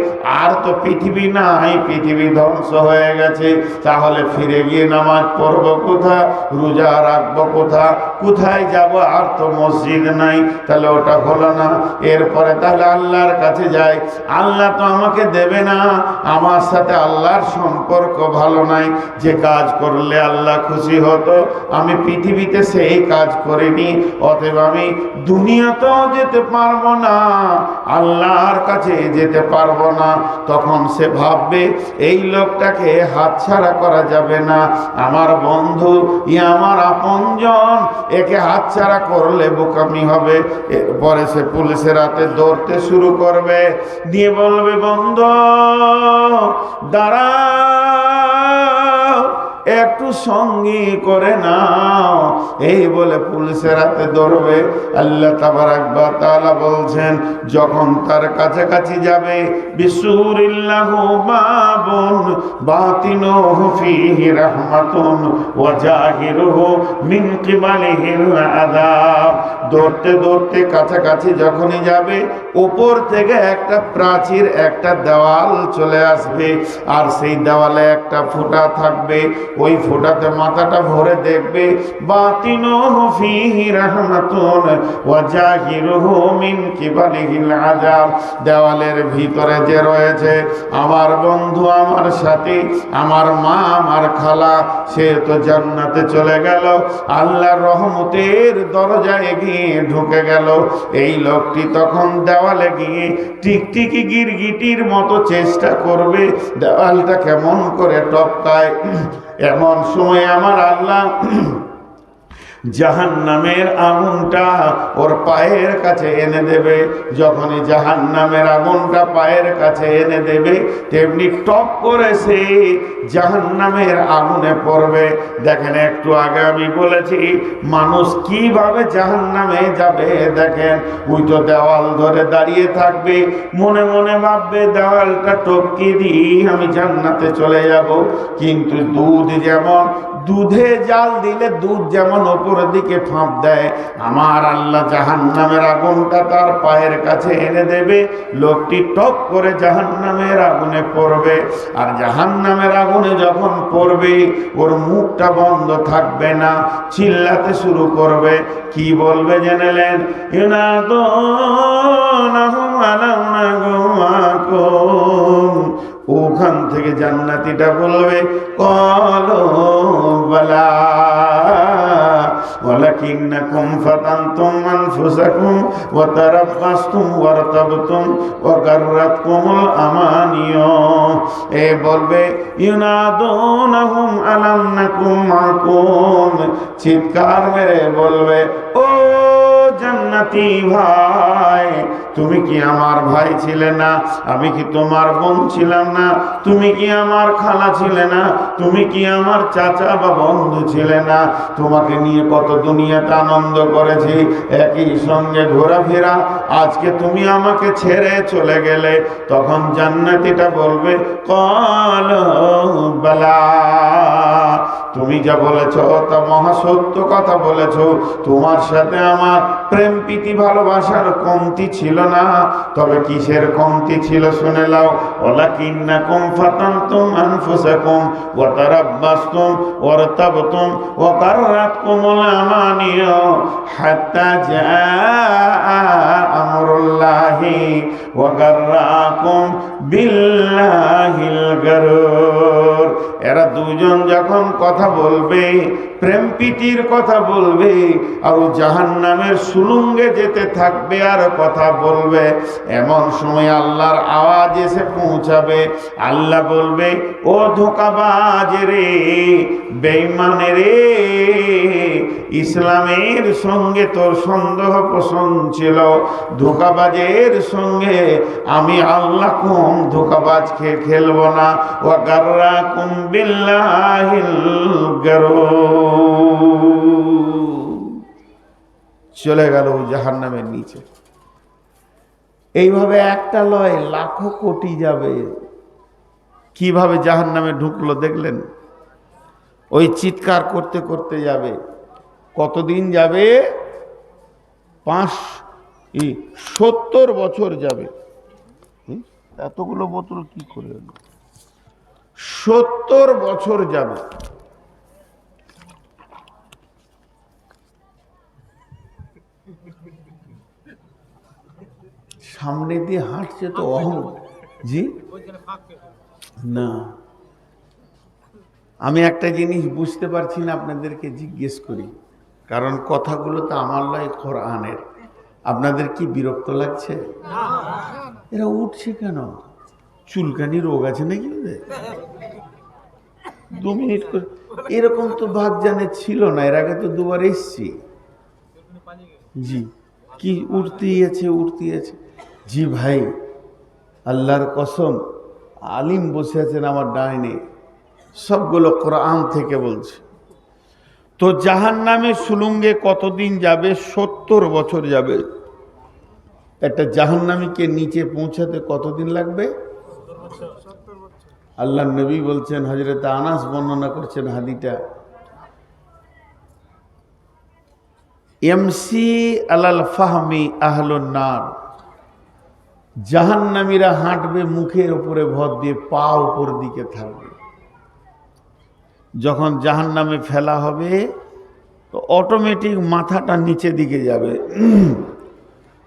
আর তো পৃথিবী নাই, পৃথিবী ধ্বংস হয়ে গেছে, তাহলে ফিরে গিয়ে নামাজ পড়বো কোথা, রোজা রাখবো কোথা, কোথায় যাব, আর তো মসজিদ নাই, তাহলে ওটা হলো না। এরপরে তাহলে আল্লাহর কাছে যাই, আল্লাহ তো আমাকে দেবে না, আমার সাথে আল্লাহর সম্পর্ক ভালো নাই, যে কাজ করলে আল্লাহ খুশি হতো আমি পৃথিবীতে সেই কাজ করিনি, অতএব আমি দুনিয়াতেও যেতে পারবো না, আল্লাহর কাছে যেতে পারবো না। তখন সে ভাববে এই লোকটাকে হাতছাড়া করা যাবে না, আমার বন্ধু, আমার আপনজন, একে হাতছাড়া করলে বোকামি হবে। এরপরে সে পুলিশের হাতে দৌড়তে শুরু করবে, দিয়ে বলবে বন্ধু দাঁড়াও, একটু সঙ্গী করে নাও, এই বলে পুলিশের হাতে ধরবে। আল্লাহ তাবারাক ওয়া তাআলা বলছেন যখন তার কাছাকাছি যাবে, বিসুরিল্লাহু বাবুন বাতিনুহু ফীহি রাহমাতুন ওয়া জাহিরুহু মিন কিবালিহিল আযাব। দৌড়তে দৌড়তে কাছাকাছি যখনই যাবে, উপর থেকে একটা প্রাচীর, একটা দেওয়াল চলে আসবে, আর সেই দেওয়ালে একটা ফুটা থাকবে, ওই ফোঁটাতে মাথাটা ভরে দেখবে বাতিনুহু ফীহি রাহমাতুন ওয়া জাহিরুহু মিন কিবালিহিল আযাব। দেওয়ালের ভিতরে যে রয়েছে আমার বন্ধু, আমার সাথী, আমার মা, আমার খালা, সে তো জান্নাতে চলে গেল, আল্লাহর রহমতের দরজায় গিয়ে ঢুকে গেল। এই লোকটি তখন দেওয়ালে গিয়ে টিকটিকি গিরগিটির মতো চেষ্টা করবে দেওয়ালটা কেমন করে টপকায়। এমন সময় আমার আল্লাহ জাহান্নামের আগুনটা ওর পায়ের কাছে এনে দেবে। যখনই জাহান্নামের আগুনটা পায়ের কাছে এনে দেবে, তেমনি টপ করে সে জাহান্নামের আগুনে পড়বে। দেখেন একটু আগে আমি বলেছি মানুষ কিভাবে জাহান্নামে যাবে। দেখেন ওই তো দেওয়াল ধরে দাঁড়িয়ে থাকবে, মনে মনে ভাববে দেওয়ালটা টপকে দিই আমি জান্নাতে চলে যাব। কিন্তু দুধ যেমন, দুধে জাল দিলে দুধ যেমন উপরের দিকে ফাঁপ দেয়, আমার আল্লাহ জাহান্নামের আগুনটা তার পায়ের কাছে এনে দেবে। লোকটি টপ করে জাহান্নামের আগুনে পড়বে। আর জাহান্নামের আগুনে যখন পড়বে, ওর মুখটা বন্ধ থাকবে না, চিল্লাতে শুরু করবে। কি বলবে জেনেলেন? ইউনাদুনাহুম আলাম নাগুমাকুম। ওখান থেকে জান্নাতীটা বলবে ক্বালু বালা ওয়ালাকিন্নাকুম ফাতানতুম আনফুসাকুম ওয়া তারাব্বাসতুম ওয়ারতাবতুম ওয়া গাররাতকুমুল আমানিয়ু। এ বলবে ইউনাদুনাহুম আলাম নাকুম মাকুম। চিৎকার মেরে বলবে ও জান্নাতি ভাই, তুমি কি আমার ভাই ছিলে না? আমি কি তোমার বোন ছিলাম না? তুমি কি আমার খালা ছিলে না? তুমি কি আমার চাচা বা বন্ধু ছিলে না? তোমাকে নিয়ে কত দুনিয়াতে আনন্দ করেছি, একই সঙ্গে ঘোরাফেরা, আজকে তুমি আমাকে ছেড়ে চলে গেলে। তখন জান্নাতীটা বলবে ক্বালু বালা, তুমি যা বলেছ তা মহাসত্য কথা বলেছ। তোমার সাথে আমার প্রেম প্রীতি ভালোবাসার কমতি ছিল না। তবে কিসের কমতি ছিল শুনে লাও। ওয়ালাকিন্নাকুম ফাতানতুম আনফুসাকুম ওয়া তারাব্বাসতুম ওয়ারতাবতুম ওয়া গাররাতকুমুল আমানিয়ু হাত্তা জাআ আমরুল্লাহি ওয়া গাররাকুম বিল্লাহিল গারুর। এরা দুজন যখন কথা বলবে, প্রেম প্রীতির কথা বলবে, আর জাহান্নামের সুলুঙ্গে যেতে থাকবে আর কথা বলবে, এমন সময় আল্লাহর আওয়াজ এসে পৌঁছাবে। আল্লাহ বলবে ও ধোঁকাবাজ রে, বেঈমান রে, ইসলামের সঙ্গে তোর সন্দেহ পোষণ ছিল, ধোঁকাবাজের সঙ্গে আমি আল্লাহ কম ধোঁকাবাজকে খেলবো না। ওয়া গাররাকুম বিল্লাহিল গারুর। চলে গেল জাহান্নামের নিচে। এইভাবে একটা লয় লাখো কোটি যাবে। কিভাবে জাহান্নামে ঢুকলো দেখলেন? ওই চিৎকার করতে করতে যাবে। কতদিন যাবে? এই 70 বছর যাবে। এতগুলো বোতল কি করে এলো? 70 বছর যাবে। সামনে দিয়ে হাঁটছে তো জি না, আমি একটা জিনিস বুঝতে পারছি না, আপনাদেরকে জিজ্ঞেস করি, কারণ কথাগুলো তো আমার লাই কোরআনের। আপনাদের কি বিরক্ত লাগছে? এরা উঠছে কেন? চুলকানি রোগ আছে নাকি ওদের? 2 মিনিট করে এরকম তো ভাগজানে ছিল না, এর আগে তো 2 বার এসছি। জি কি উঠতেই আছে। জি ভাই, আল্লাহর কসম, আলিম বসে আছেন আমার ডাইনে, সবগুলো কোরআন থেকে বলছে। তো জাহান্নামে সুলুঙ্গে কতদিন যাবে? 70 বছর যাবে। একটা জাহান্নামীকে নিচে পৌঁছাতে কতদিন লাগবে? আল্লাহ নবী বলছেন, হযরত আনাস বর্ণনা করছেন হাদিটা, এমসি আলাল ফাহমি আহলুন নার, জাহান্নামীরা হাঁটবে মুখের উপরে ভর দিয়ে, পা উপর দিকে থাকবে। যখন জাহান্নামে ফেলা হবে তো অটোমেটিক মাথাটা নিচে দিকে যাবে।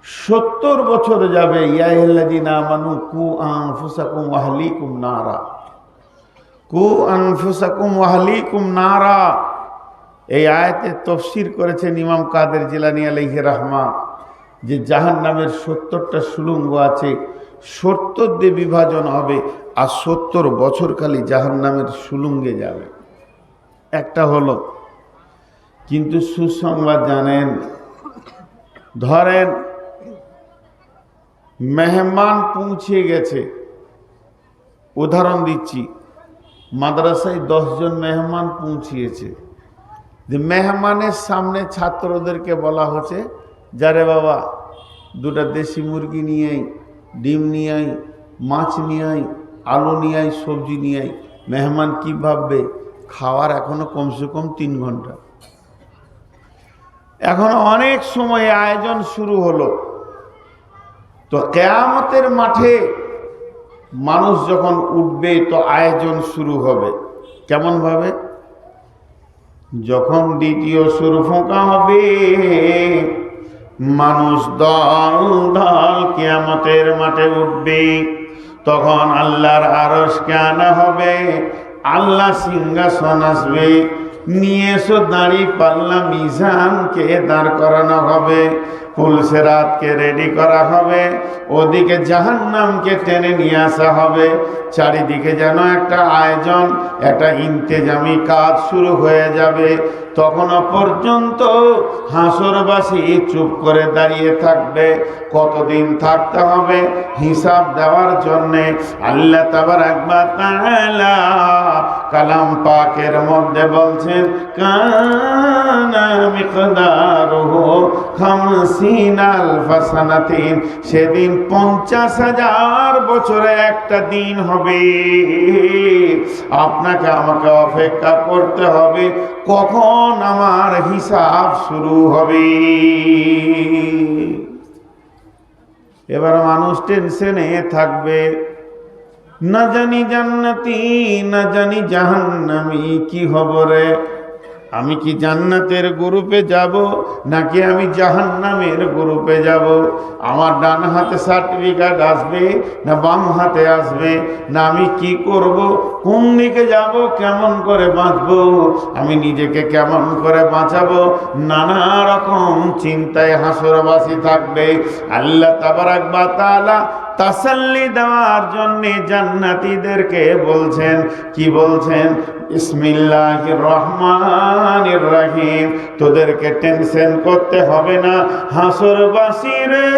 70 বছর যাবে। ইয়া আইয়ুহাল্লাযীনা আমানু কু আনফুসাকুম ওয়া আহলিকুম নারা, কু আনফুসাকুম ওয়া আহলিকুম নারা। এই আয়াতে তাফসীর করেছেন ইমাম কাদের জিলানী আলাইহি রাহমা, যে জাহান্নামের 70টা সুলুঙ্গ আছে, 70 দিয়ে বিভাজন হবে, আর 70 বছর খালি জাহান্নামের সুলুঙ্গে যাবে। একটা হলো, কিন্তু সুসংবাদ জানেন, ধরেন মেহমান পৌঁছে গেছে, উদাহরণ দিচ্ছি, মাদ্রাসায় 10 জন মেহমান পৌঁছিয়েছে, যে মেহমানের সামনে ছাত্রদেরকে বলা হচ্ছে, যারে বাবা 2টা দেশি মুরগি নিয়ে আই, ডিম নিয়ে আই, মাছ নিয়ে আই, আলু নিয়ে আই, সবজি নিয়ে আই। মেহমান কি ভাববে? খাওয়ার এখনো কমসে কম 3 ঘন্টা, এখনো অনেক সময় আয়োজন শুরু হলো। তো কিয়ামতের মাঠে মানুষ যখন উঠবে তো আয়োজন শুরু হবে। কেমন ভাবে? যখন দ্বিতীয় সুর ফোঁকা হবে, মানুষ দল দল কিয়ামতের মাঠে উঠবে, তখন আল্লাহর আরশকে আনা হবে, আল্লাহ সিংহাসন আসবে, নিয়ে এসো দাঁড়ি পাল্লা মিজানকে দাঁড় করানো হবে, পুলসেরাতকে রেডি করা হবে, ওদিকে জাহান্নামকে টেনে নিয়ে আসা হবে। চারিদিকে যেন একটা আয়োজন, একটা ইন্তেজামি কাজ শুরু হয়ে যাবে। তখনও পর্যন্ত হাসরবাসী চুপ করে দাঁড়িয়ে থাকবে। কতদিন থাকতে হবে? হিসাব দেওয়ার জন্যে আল্লাহ তাবারাক ওয়া তাআলা কালাম পাকের মধ্যে বলছেন, কানা মিকদারুহু 50 আলফা সানাতিন, সেদিন 50,000 বছরে একটা দিন হবে। আপনাকে আমাকে অপেক্ষা করতে হবে, কখন আমার হিসাব শুরু হবে। এবার মানুষ টেনশনে থাকবে, না জানি জান্নাতি না জানি জাহান্নামী কি হবে রে, আমি কি জান্নাতের গ্রুপে যাব নাকি আমি জাহান্নামের গ্রুপে যাব? আমার ডান হাতে সার্টিফিকেট আসবে না বাম হাতে আসবে, না আমি কি করব, কোন দিকে যাব, কেমন করে বাঁচবো, আমি নিজেকে কেমন করে বাঁচাবো, নানা রকম চিন্তায় হাসরবাসী থাকবে। আল্লাহ তাবারাক ওয়া তাআলা তাসাল্লি দেওয়ার জন্য জান্নাতীদেরকে বলছেন, কি বলছেন? বিসমিল্লাহির রহমানির রহিম, তোদেরকে টেনশন করতে হবে না হাসরবাসী রে,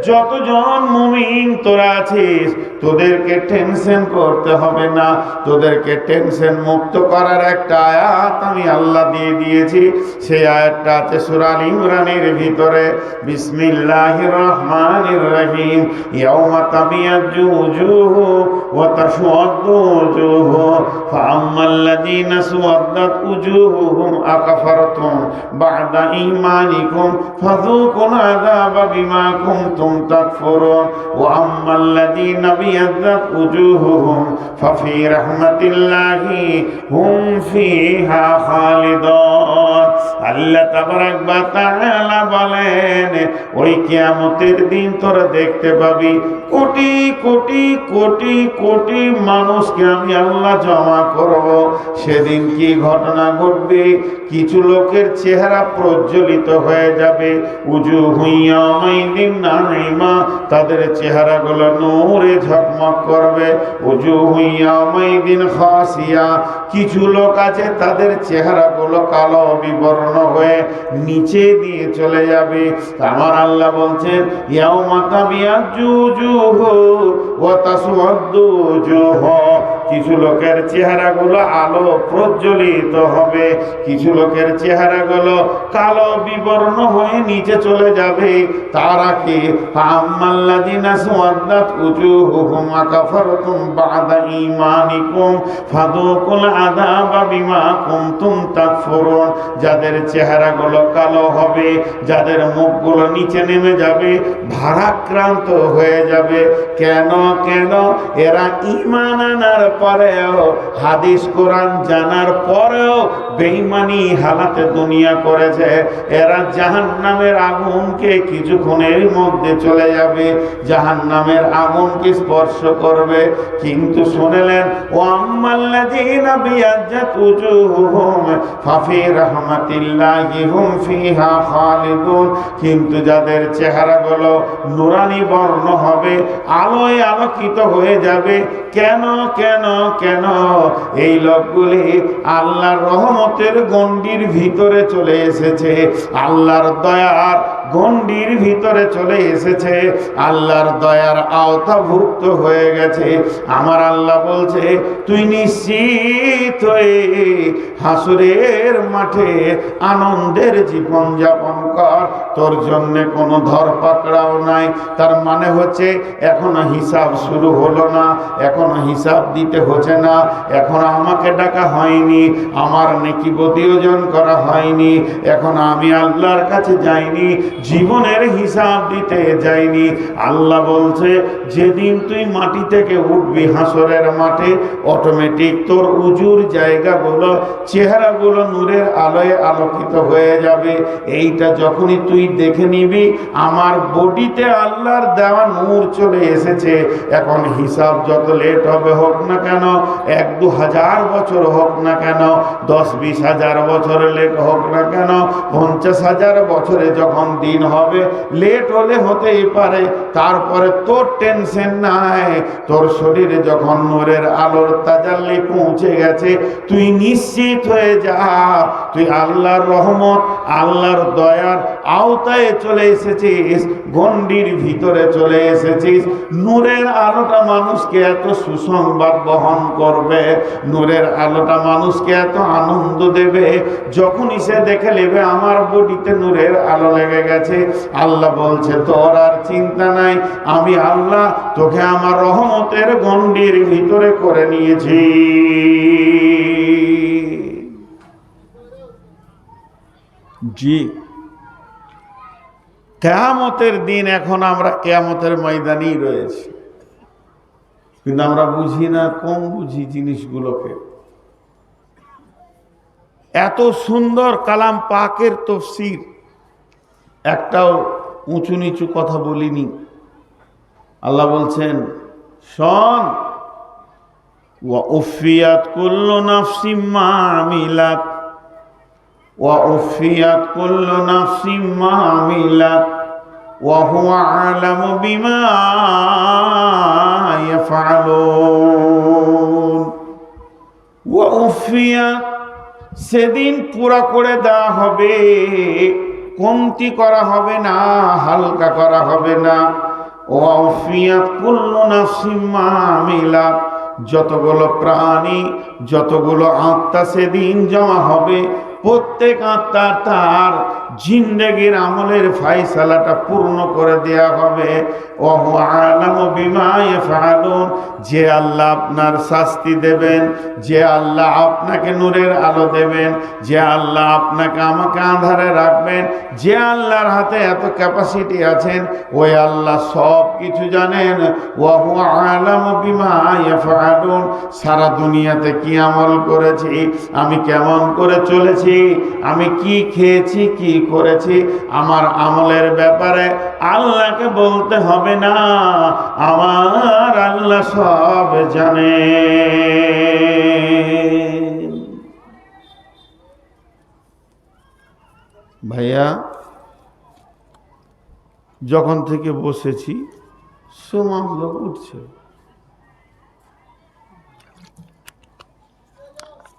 যতজন মুমিন তোরা আছিস, তোদেরকে টেনশন করতে হবে না। তোদেরকে টেনশন মুক্ত করার একটা আয়াত আমি আল্লাহ দিয়ে দিয়েছি। সেই আয়াতটা আছে সূরা আল ইমরানের ভিতরে। বিসমিল্লাহির রহমানির রহিম। ইয়াউমা তাবিয়াজ্জু উজুহু ওয়া তাসওয়াদ্দু উজুহু ফাআম্মাল্লাযীনা সুওয়াদ্দাত উজুহুহুম আকাফারতুম বা'দা ঈমানিকুম ফাযূকুল আযাবা বিমা কুনতুম তাকফুরুন ওয়া আম্মাল্লাযীনা বিয়াদ্দাত উজুহুহুম ফাফি রাহমাতিল্লাহি হুম ফিহা খালিদুন। আল্লাহ তাবারাক ওয়া তাআলা বলেন, ওই কিয়ামতের দিন তোরা দেখতে পাবি কোটি কোটি কোটি কোটি মানুষকে আমি আল্লাহ জমা করব। সেদিন কি ঘটনা ঘটবে? কিছু লোকের চেহারা প্রজ্বলিত হয়ে যাবে। উজুহু ইয়াওমাইদিন নাঈমা, তাদের চেহারাগুলো নূরে ঝকমক করবে। উজুহু ইয়াওমাইদিন খাসিয়া, কিছু লোক আছে তাদের চেহারাগুলো কালো বিবর্ণ হয়ে নিচে দিয়ে চলে যাবে। আমার আল্লাহ বলছেন, ইয়াউমা তাবিয়াজ্জু উজুহু ওয়া তাসওয়াদ্দু উজুহু, কিছু লোকের চেহারাগুলো আলো প্রজ্বলিত হবে, কিছু লোকের চেহারাগুলো কালো বিবর্ণ হয়ে নিচে চলে যাবে। তারা কি? ফাআম্মাল্লাযীনা সুওয়াদ্দাত উজুহুহুম আকাফারতুম বা'দা ঈমানিকুম ফাযূকুল আযাবা বিমা কুনতুম তাকফুরুন, যাদের চেহারাগুলো কালো হবে, যাদের মুখগুলো নিচে নেমে যাবে, ভারাক্রান্ত হয়ে যাবে। কেন? এরা ঈমান আনার পরেও, হাদিস কোরআন জানার পরেও বেঈমানি হালাতে দুনিয়া করেছে। এরা জাহান্নামের আগুনকে কিছুক্ষণের মধ্যে চলে যাবে, জাহান্নামের আগুনকে স্পর্শ করবে। কিন্তু শুনলেন, ও আম্মাল্লাযীনা বিয়াজ্জাত উজুহুহুম ফাফি রাহমাতিল্লাহি হুম ফিহা খালিদুন, কিন্তু যাদের চেহারাগুলো নুরানি বর্ণ হবে, আলোয় আলোকিত হয়ে যাবে। কেন? এই লোকগুলি আল্লাহর রহমতের গণ্ডির ভিতরে চলে এসেছে, আল্লাহর দয়ার গণ্ডির ভিতরে চলে এসেছে, আল্লাহর দয়ার আওতাভুক্ত হয়ে গেছে। আমার আল্লাহ বলছে, তুই নিশ্চিত হয়ে হাসরের মাঠে আনন্দের জীবন যাপন কর, তোর জন্য কোনো ধরপাকড়াও নাই। তার মানে হচ্ছে এখনো হিসাব শুরু হলো না, এখনো হিসাব দিতে হচ্ছে না, এখনো আমাকে ডাকা হয়নি, আমার নেকি প্রতিয়োজন করা হয়নি, এখন আমি আল্লাহর কাছে যাইনি, জীবনের হিসাব দিতে যাইনি। আল্লাহ বলছে, যেদিন তুই মাটি থেকে উঠবি হাসরের মাঠে, অটোমেটিক তোর উজুর জায়গাগুলো, চেহারাগুলো নূরের আলোয় আলোকিত হয়ে যাবে। এইটা যখনই তুই দেখে নিবি, আমার বডিতে আল্লাহর দেওয়া নূর চলে এসেছে। এখন হিসাব যত লেট হবে হোক না কেন, 1-2 হাজার বছর হোক না কেন, 10-20 হাজার বছর লেট হোক না কেন, 50,000 বছরে যখন দিন হবে, লেট হলে হতেই পারে। তারপরে তোর টেনশন নাই, তোর শরীরে যখন নূরের আলোর তাজাল্লি পৌঁছে গেছে, তুই নিশ্চিত হয়ে যা, তুই আল্লাহর রহমত, আল্লাহর দয়ার আওতায় চলে এসেছিস, গণ্ডির ভিতরে চলে এসেছিস। নূরের আলোটা মানুষকে এত সুসংবাদ বহন করবে, নূরের আলোটা মানুষকে এত আনন্দ দেবে, যখনই সে দেখে নেবে আমার বডিতে নূরের আলো লেগে গেছে। আল্লাহ বলছে, তোর আর চিন্তা নাই, আমি আল্লাহ তোকে আমার রহমতের গণ্ডির ভিতরে করে নিয়েছি। জি, কিয়ামতের দিন, এখন আমরা কিয়ামতের ময়দানেই রয়েছি, কিন্তু আমরা বুঝি না, কম বুঝি জিনিসগুলোকে। এত সুন্দর কালাম পাকের তাফসীর, একটাও উঁচু নিচু কথা বলিনি। আল্লাহ বলছেন, শোন, ওয়া উফিয়াত কুল্লু নাফসিম মা আমিলাত, ওয়া উফিয়াত কুল্লু নাফসিম মা আমিলাত ওয়া হুয়া আলামু বিমা ইয়াফআলুন। ওয়া উফিয়াত, সেদিন পুরা করে দেওয়া হবে কমতি করা হবে না, হালকা করা হবে না। ওয়াফিয়াত কুল্লু নাফসিম মা আমিলাত, যতগুলো প্রাণী, যতগুলো আত্মা সেদিন জমা হবে, প্রত্যেক আত্মার তার জিন্দেগির আমলের ফায়সালাটা পূর্ণ করে দেয়া হবে। ওয়াহু আলামু বিমা ইয়াফআলুন, যে আল্লাহ আপনার শাস্তি দেবেন, যে আল্লাহ আপনাকে নূরের আলো দেবেন, যে আল্লাহ আপনাকে আমাকে আঁধারে রাখবেন, যে আল্লাহর হাতে এত ক্যাপাসিটি আছেন, ওই আল্লাহ সব কিছু জানেন। ওয়াহু আলামু বিমা ইয়াফআলুন, সারা দুনিয়াতে কি আমল করেছি, আমি কেমন করে চলেছি, আমি কি খেয়েছি, কি করেছি, আমার আমলের ব্যাপারে আল্লাহকে বলতে হবে না, আমার আল্লাহ সব জানে। ভাইয়া, যখন থেকে বসেছি সোমাম লোক উঠছে,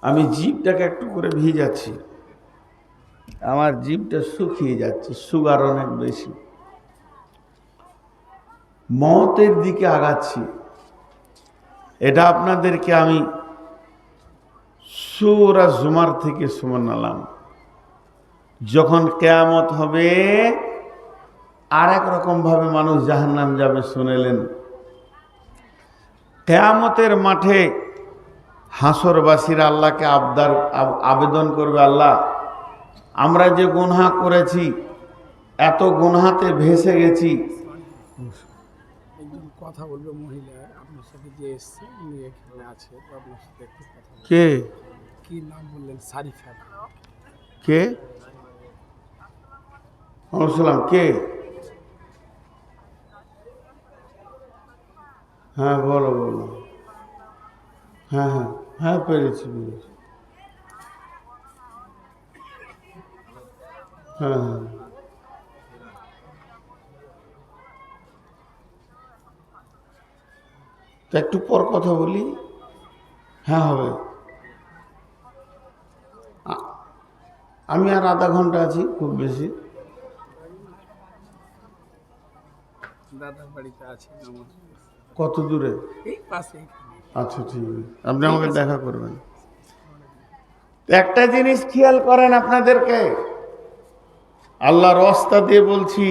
আমি জিভটাকে একটু করে ভিজাচ্ছি, আমার জিভটা শুকিয়ে যাচ্ছে, সুগার অনেক বেশি, মওতের দিকে আগাচ্ছি। এটা আপনাদেরকে আমি সূরা জুমার থেকে শোনালাম। যখন কিয়ামত হবে আর এক রকম ভাবে মানুষ জাহান্নাম যাবে শুনেলেন। কিয়ামতের মাঠে হাসরবাসীরা আল্লাহকে আবেদন করবে, আল্লাহ আমরা যে গুনাহ করেছি, এত গুনাহতে ভেসে গেছি। একজন কথা বলবে, মহিলা আপনার সাথে যে এসছে, উনি এখানে আছে, আপনার সাথে একটু কথা বলবে। কে? কি নাম বললেন? সারিফা। কে? সালাম কে? হ্যাঁ বলো বলো। হ্যাঁ হ্যাঁ হ্যাঁ, পেরেছি পেরেছি। হ্যাঁ হ্যাঁ, তো একটু পর কথা বলি। হ্যাঁ হবে, আমি আর আধা ঘন্টা আছি খুব বেশি। দাদার বাড়িতে আছে, কত দূরে? এই পাশে। আচ্ছা ঠিক আছে, আপনি আমাকে দেখা করবেন। একটা জিনিস খেয়াল করেন আপনাদেরকে, আল্লাহর রাস্তা দিয়ে বলছি,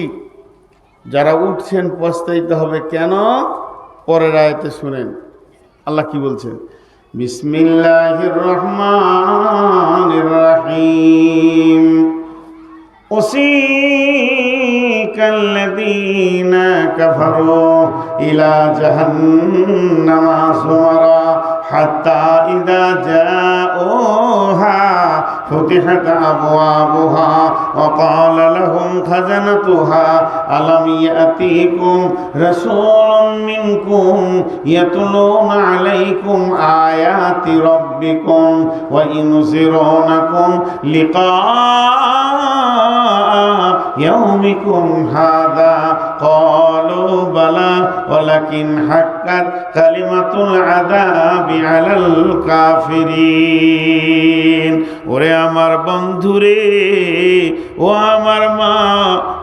যারা উঠছেন পস্তাইতে হবে। কেন? পরের আয়াতে শুনেন আল্লাহ কি বলছেন। বিসমিল্লাহির রহমানির রহিম। উসিকাল্লাযীনা কাফারু ইলা জাহান্নামা যুমারা হাত্তা ইযা জাউহা ফুতিহাত আবওয়াবুহা ওয়া ক্বালা লাহুম খাজানাতুহা আলাম ইয়াতিকুম রাসূলুম মিনকুম ইয়াতলুনা আলাইকুম আয়াতি রাব্বিকুম ওয়া ইউনযিরুনাকুম লিকা يومكم هذا قالوا بلى ولكن حقت كلمة العذاب على الكافرين। ওরে আমার বন্ধুরে, ও আমার মা,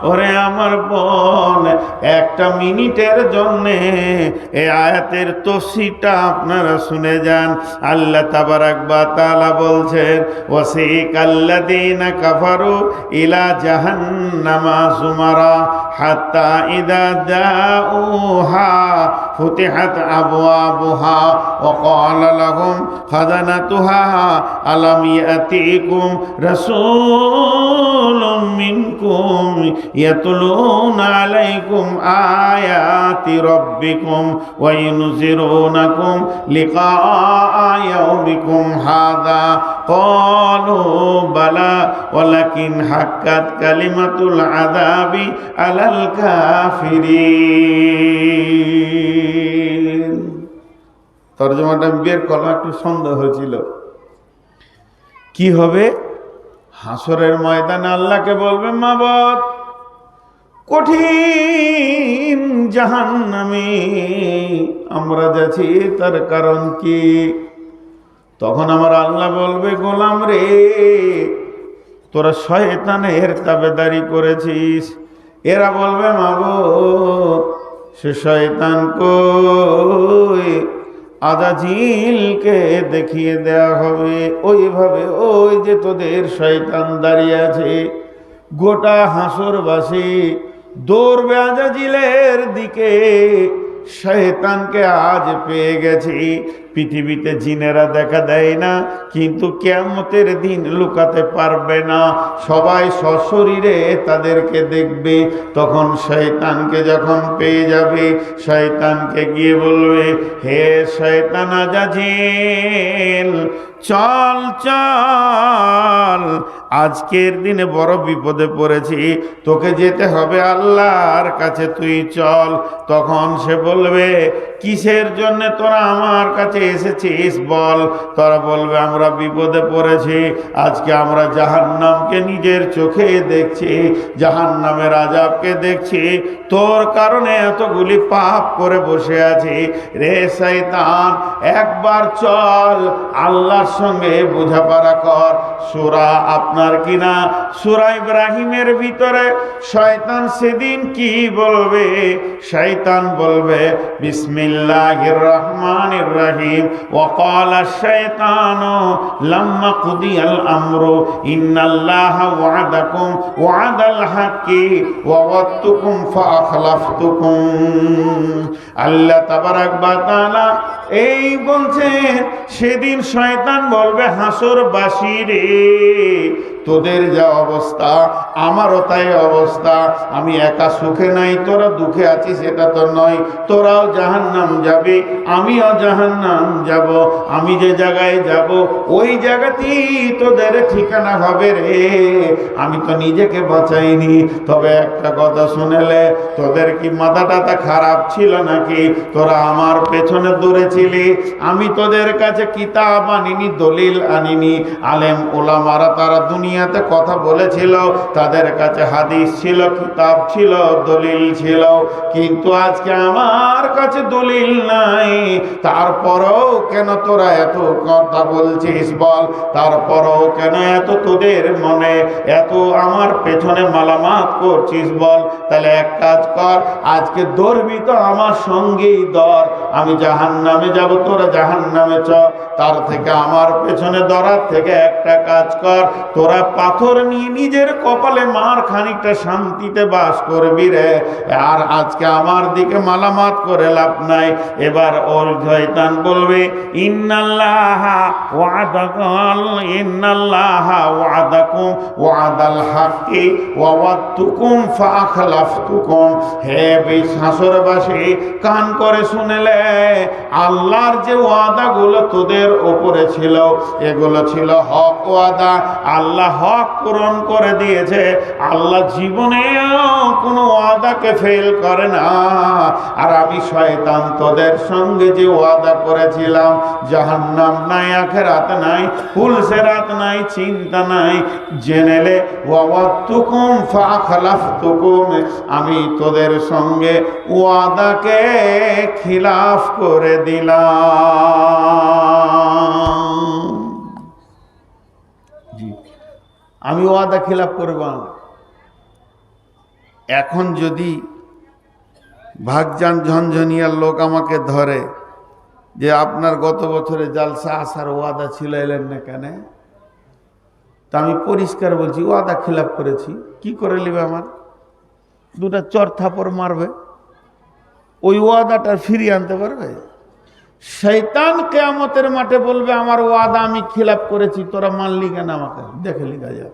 ওরে আমার বোন, একটা মিনিটের জন্যে এই আয়াতের তফসিরটা আপনারা শুনে যান। আল্লাহ তাবারাক ওয়া তাআলা বলছেন, ওয়াসিকাল্লাযীনা কাফারু ইলা জাহান্নামা যুমারা হাত্তা ইযা জাউহা ফুতিহাত আবওয়াবুহা ওয়া ক্বালা লাহুম খাজানাতুহা আলাম ইয়াতিকুম রাসূলুম মিনকুম ইয়াতলুনা আলাইকুম আয়াতি রাব্বিকুম ওয়া ইউনযিরুনাকুম লিকা ইয়াউমিকুম হাযা ক্বালু বালা ওয়ালাকিন হাক্কাত কালিমাতুল আযাবি আলাল কাফিরিন। তরজমাটা বের করা একটু সন্দেহ হয়েছিল। কি হবে? হাসরের ময়দানে আল্লাহকে বলবে, মাবুদ, কঠিন জাহান্নামে আমরা যাচ্ছি, তার কারণ কি? তখন আমার আল্লাহ বলবে, গোলাম রে, তোরা শয়তানের তাবেদারি করেছিস। এরা বলবে মাবুদ সে শয়তান কই, আজাজিলকে দেখিয়ে দেয়া হবে। ওইভাবে ওই যে তোদের শয়তান দাঁড়িয়ে আছে, গোটা হাসরবাসী দৌড়বে আজাজিলের দিকে। শয়তানকে আজ পেয়ে গেছি। পৃথিবীতে জিনেরা দেখা দেয় না, কিন্তু কিয়ামতের দিন লুকাতে পারবে না। সবাই সশরীরে তাদেরকে দেখবে। তখন শয়তানকে যখন পেয়ে যাবে, শয়তানকে গিয়ে বলবে, হে শয়তান আজাজিল, চল চল, আজকের দিনে বড় বিপদে পড়েছি, তোকে যেতে হবে আল্লাহর কাছে, তুই চল। তখন সে বলবে, কিসের জন্য তোরা আমার কাছে এসেছিস বল। তোরা বলবে, আমরা বিপদে পড়েছি, আজকে আমরা জাহান্নামকে নিজের চোখে দেখছি, জাহান্নামের আযাবকে দেখছি, তোর কারণে এতগুলি পাপ করে বসে আছি। রে শয়তান, একবার চল, আল্লাহর সঙ্গে বোঝাপড়া কর। সূরা আপনার কিনা সূরা ইব্রাহিমের ভিতরে শয়তান সেদিন কি বলবে? শয়তান বলবে, বিসমিল্লাহির রহমানির রহিম, ওয়া ক্বালা শাইতানু লাম্মা কুদিয়াল আমরু ইন্নাল্লাহা ওয়া'দাকুম ওয়া'দাল হাক্কি ওয়া ওয়া'দতুকুম ফাআখলাফতুকুম। আল্লাহ তাবারাক ওয়া তাআলা এই বলছেন, সেদিন শয়তান বলবে হাসরবাসী রে, তোদের যা অবস্থা আমারও তাই অবস্থা। আমি একা সুখে নাই, তোরা দুঃখে আছিস এটা তো নয়। তোরাও জাহান্নাম যাবে, আমিও জাহান্নাম যাব। আমি যে জায়গায় যাব ওই জায়গাতেই তোদের ঠিকানা হবে রে। আমি তো নিজেকে বাঁচাইনি। তবে একটা কথা শুনেলে, তোদের কি মাথা টাথা খারাপ ছিল নাকি? তোরা আমার পেছনে দৌড়েছিলি, আমি তোদের কাছে কিতাব আনিনি, দলিল আনিনি। আলেম ওলামারা তারা দুনিয়াতে কথা বলেছিল, তাদের কাছে হাদিস ছিল, কিতাব ছিল, দলিল ছিল, কিন্তু আজকে আমার কাছে দলিল নাই। তারপরেও কেন তোরা এত কথা বলছিস বল? তারপরেও কেন এত তোদের মনে এত আমার পেছনে মালামাত করছিস বল? তাহলে এক কাজ কর, আজকে দৌড়বি তো আমার সঙ্গেই দর। আমি জাহান্নামে যাব, তোরা জাহান্নামে চ। তার থেকে আমার পেছনে দরার থেকে একটা কাজ কর, তোরা পাথর নিয়ে নিজের কপালে মার, খানিকটা শান্তিতে বাস করবি রে। আর আজকে আমার দিকে মালামাত করে লাভ নাই। এবার ওর শয়তান বলবে, ইন্নাল্লাহা ওয়া'দাকাল ইন্নাল্লাহা ওয়া'দাকুম ওয়া'দাল হাক্কি ওয়া ওয়া'দতুকুম ফাআখলাফতুকুম। হে হাসরবাসী, কান করে শুনেলে, আল্লাহর যে ওয়াদাগুলো তোদের ওপরে ছিল, এগুলো ছিল হক ওয়াদা। আল্লাহ হক পূরণ করে দিয়েছে। আল্লাহ জীবনেও কোনো ওয়াদাকে ফেল করে না। আর আমি শয়তান তোদের সঙ্গে যে ওয়াদা করেছিলাম, জাহান্নাম নাই, আখিরাত নাই, ফুলসেরাত নাই, চিন্তা নাই, জেনেলে ওয়া'দতুকুম ফাআখলাফতুকুম, আমি তোদের সঙ্গে ওয়াদাকে খিলাফ করে দিলাম। আমি ওয়াদা খিলাফ করব। এখন যদি ভাগজান ঝনঝনিয়ার লোক আমাকে ধরে যে আপনার গত বছরে জালসা আসার ওয়াদা ছিল, এলেন না কেন? তা আমি পরিষ্কার বলছি, ওয়াদা খিলাফ করেছি। কি করে নেবে? আমার দুটা চর থাপড় মারবে, ওই ওয়াদাটা ফিরিয়ে আনতে পারবে? শয়তান কিয়ামতের মাঠে বলবে, আমার ওয়াদা আমি খিলাফ করেছি, তোরা মানলি কেন? আমাকে দেখে লিখা যা,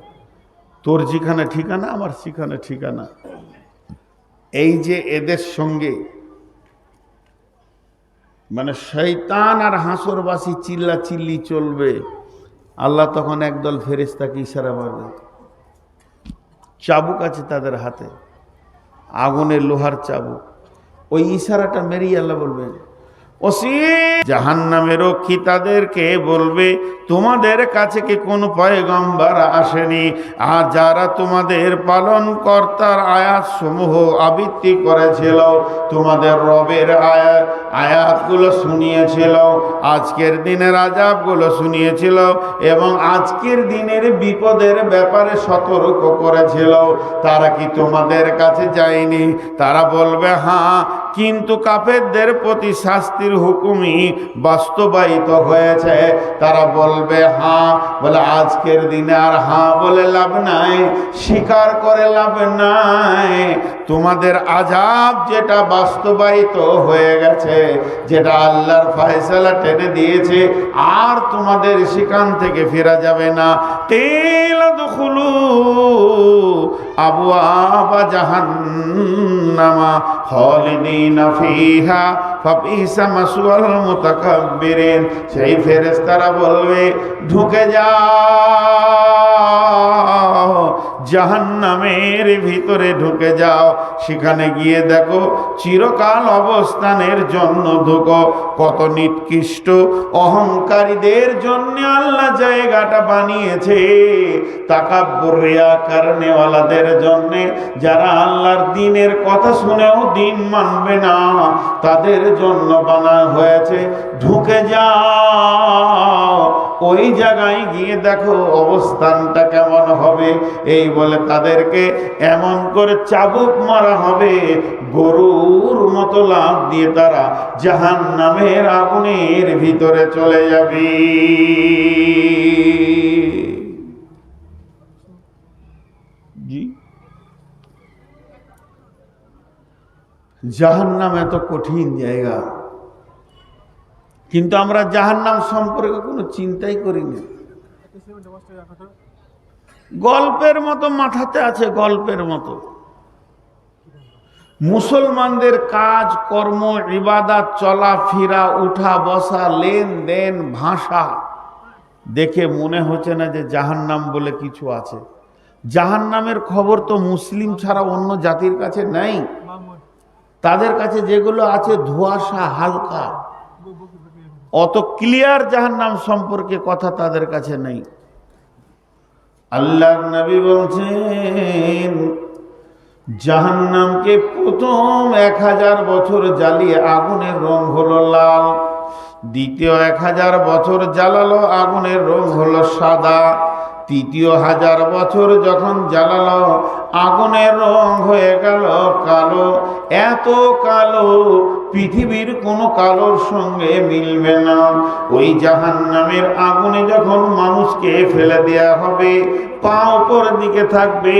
তোর যেখানে ঠিকানা আমার সেখানে ঠিকানা। এই যে এদের সঙ্গে মানে শয়তান আর হাসরবাসী চিল্লা চিল্লি চলবে, আল্লাহ তখন একদল ফেরেশতাকে ইশারা মারবে। চাবুক আছে তাদের হাতে, আগুনের লোহার চাবুক। ওই ইশারাটা মেরেই আল্লাহ বলবেন, ওসি জাহান্নামের রক্ষী তাদেরকে বলবে, তোমাদের কাছে কি কোনো পয়গম্বর আসেনি? আর যারা তোমাদের পালন কর্তার আয়াত সমূহ আবৃত্তি করেছিল, তোমাদের রবের আয়াতগুলো শুনিয়েছিল, আজকের দিনের আযাবগুলো শুনিয়েছিল এবং আজকের দিনের বিপদের ব্যাপারে সতর্ক করেছিল, তারা কি তোমাদের কাছে যায়নি? তারা বলবে হ্যাঁ, কিন্তু কাফেরদের প্রতি শাস্তির হুকুমই বাস্তবায়িত হয়েছে। তারা বলবে হ্যাঁ, বলে আজকের দিনে আর হ্যাঁ বলে লাভ নাই, স্বীকার করে লাভ নাই। তোমাদের আযাব যেটা বাস্তবায়িত হয়ে গেছে, যেটা আল্লাহর ফয়সালা টেনে দিয়েছে, আর তোমাদের সেখান থেকে ফেরা যাবে না। কিলা দুখুলু আবওয়াবা জাহান্নামা খালিদিনা ফিহা ফাবিসা মাসওয়াল মুতাকাব্বিরিন। সেই ফেরেশতারা বলবে, ঢুকে যাও, জাহান্নামের ভিতরে ঢুকে যাও, সেখানে গিয়ে দেখো চিরকাল অবস্থানের জন্য ঢুকো। কত নিকৃষ্ট অহংকারীদের জন্য আল্লাহ জায়গাটা বানিয়েছে, তাকাব্বুর রিয়াকার নেওয়ালাদের জন্য, যারা আল্লাহর দ্বীনের কথা শুনেও দ্বীন মানবে না, তাদের জন্য বানানো হয়েছে। ঢুকে যাও, ওই জায়গায় গিয়ে দেখো অবস্থানটা কেমন হবে। এই বলে তাদেরকে এমন করে চাবুক মারা হবে, গরুর মতো লাফ দিয়ে তারা জাহান্নামের আগুনের ভিতরে চলে যাবে। জি, জাহান্নাম এত কঠিন জায়গা, কিন্তু আমরা জাহান্নাম সম্পর্কে কোনো চিন্তাই করি না। গল্পের মতো মাথাতে আছে, গল্পের মতো। মুসলমানদের কাজ কর্ম, ইবাদত, চলাফেরা, উঠা বসা, লেনদেন, ভাষা দেখে মনে হচ্ছে না যে জাহান্নাম বলে কিছু আছে। জাহান্নামের খবর তো মুসলিম ছাড়া অন্য জাতির কাছে নেই। তাদের কাছে যেগুলো আছে ধোঁয়াশা, হালকা, অত ক্লিয়ার জাহান্নাম সম্পর্কে কথা তাদের কাছে নেই। আল্লাহর নবী বলছেন, জাহান্নামকে প্রথম 1000 বছর জ্বালিয়ে আগুনের রং হলো লাল, দ্বিতীয় 1000 বছর জ্বালালো আগুনের রং হলো সাদা, তৃতীয় 1000 বছর যখন জ্বালালো আগুনের রং হয়ে গেল কালো। এত কালো, পৃথিবীর কোনো কালোর সঙ্গে মিলবে না। ওই জাহান্নামের আগুনে যখন মানুষকে ফেলে দেয়া হবে, পা উপর দিকে থাকবে,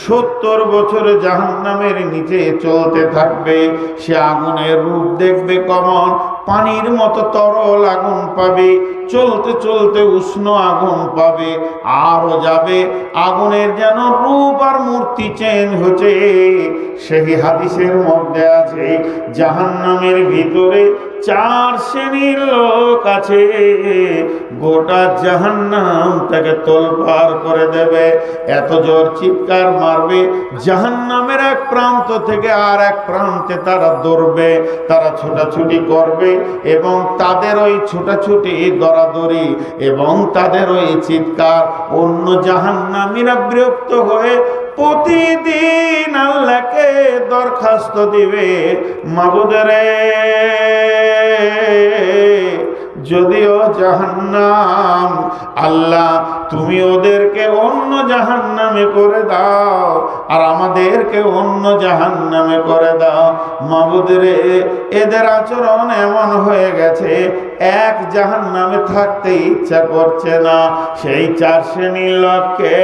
70 বছর জাহান্নামের নিচে চলতে থাকবে। সে আগুনের রূপ দেখবে কেমন, পানির মতো তরল আগুন পাবে, চলতে চলতে উষ্ণ আগুন পাবে, আরো যাবে, আগুনের যেন রূপ আর মূর্তি চেঞ্জ হচ্ছে। সেই হাদিসের মধ্যে আছে, জাহান্নামের ভিতরে 4 শ্রেণীর লোক আছে, গোটা জাহান্নাম তাকে তোলপাড় করে দেবে। এত জোর চিৎকার মারবে, জাহান্নামের এক প্রান্ত থেকে আর এক প্রান্তে তারা দৌড়বে, তারা ছোটাছুটি করবে, এবং তাদের ওই ছোটাছুটি, দরাদরি এবং তাদের ওই চিৎকার অন্য জাহান্নামীরা বিরক্ত হয়ে প্রতিদিন আল্লাহকে দরখাস্ত দিবে, মাবুদ রে, যদিও জাহান্নাম, আল্লাহ তুমি ওদেরকে অন্য জাহান্নামে করে দাও আর আমাদেরকে অন্য জাহান্নামে করে দাও। মাবুদ রে, এদের আচরণ এমন হয়ে গেছে, এক জাহান্নামে থাকতে ইচ্ছা করছে না। সেই 4 শ্রেণীর লোককে,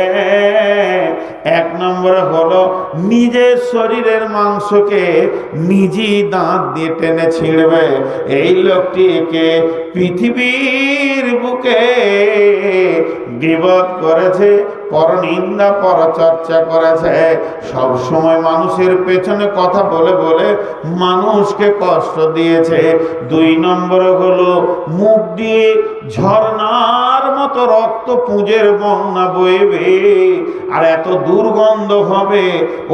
1 নম্বরে হলো নিজের শরীরের মাংসকে নিজেই দাঁত দিয়ে টেনে ছিঁড়বে। এই লোকটিকে পৃথিবীর বুকে গীবত করেছে, পরনিন্দা, পরচর্চা করেছে, সব সময় মানুষের পেছনে কথা বলে বলে মানুষকে কষ্ট দিয়েছে। 2 নম্বরে হলো মুখ দিয়ে ঝর্ণার মতো রক্ত পুঁজের বন্যা বইবে, আর এত দুর্গন্ধ হবে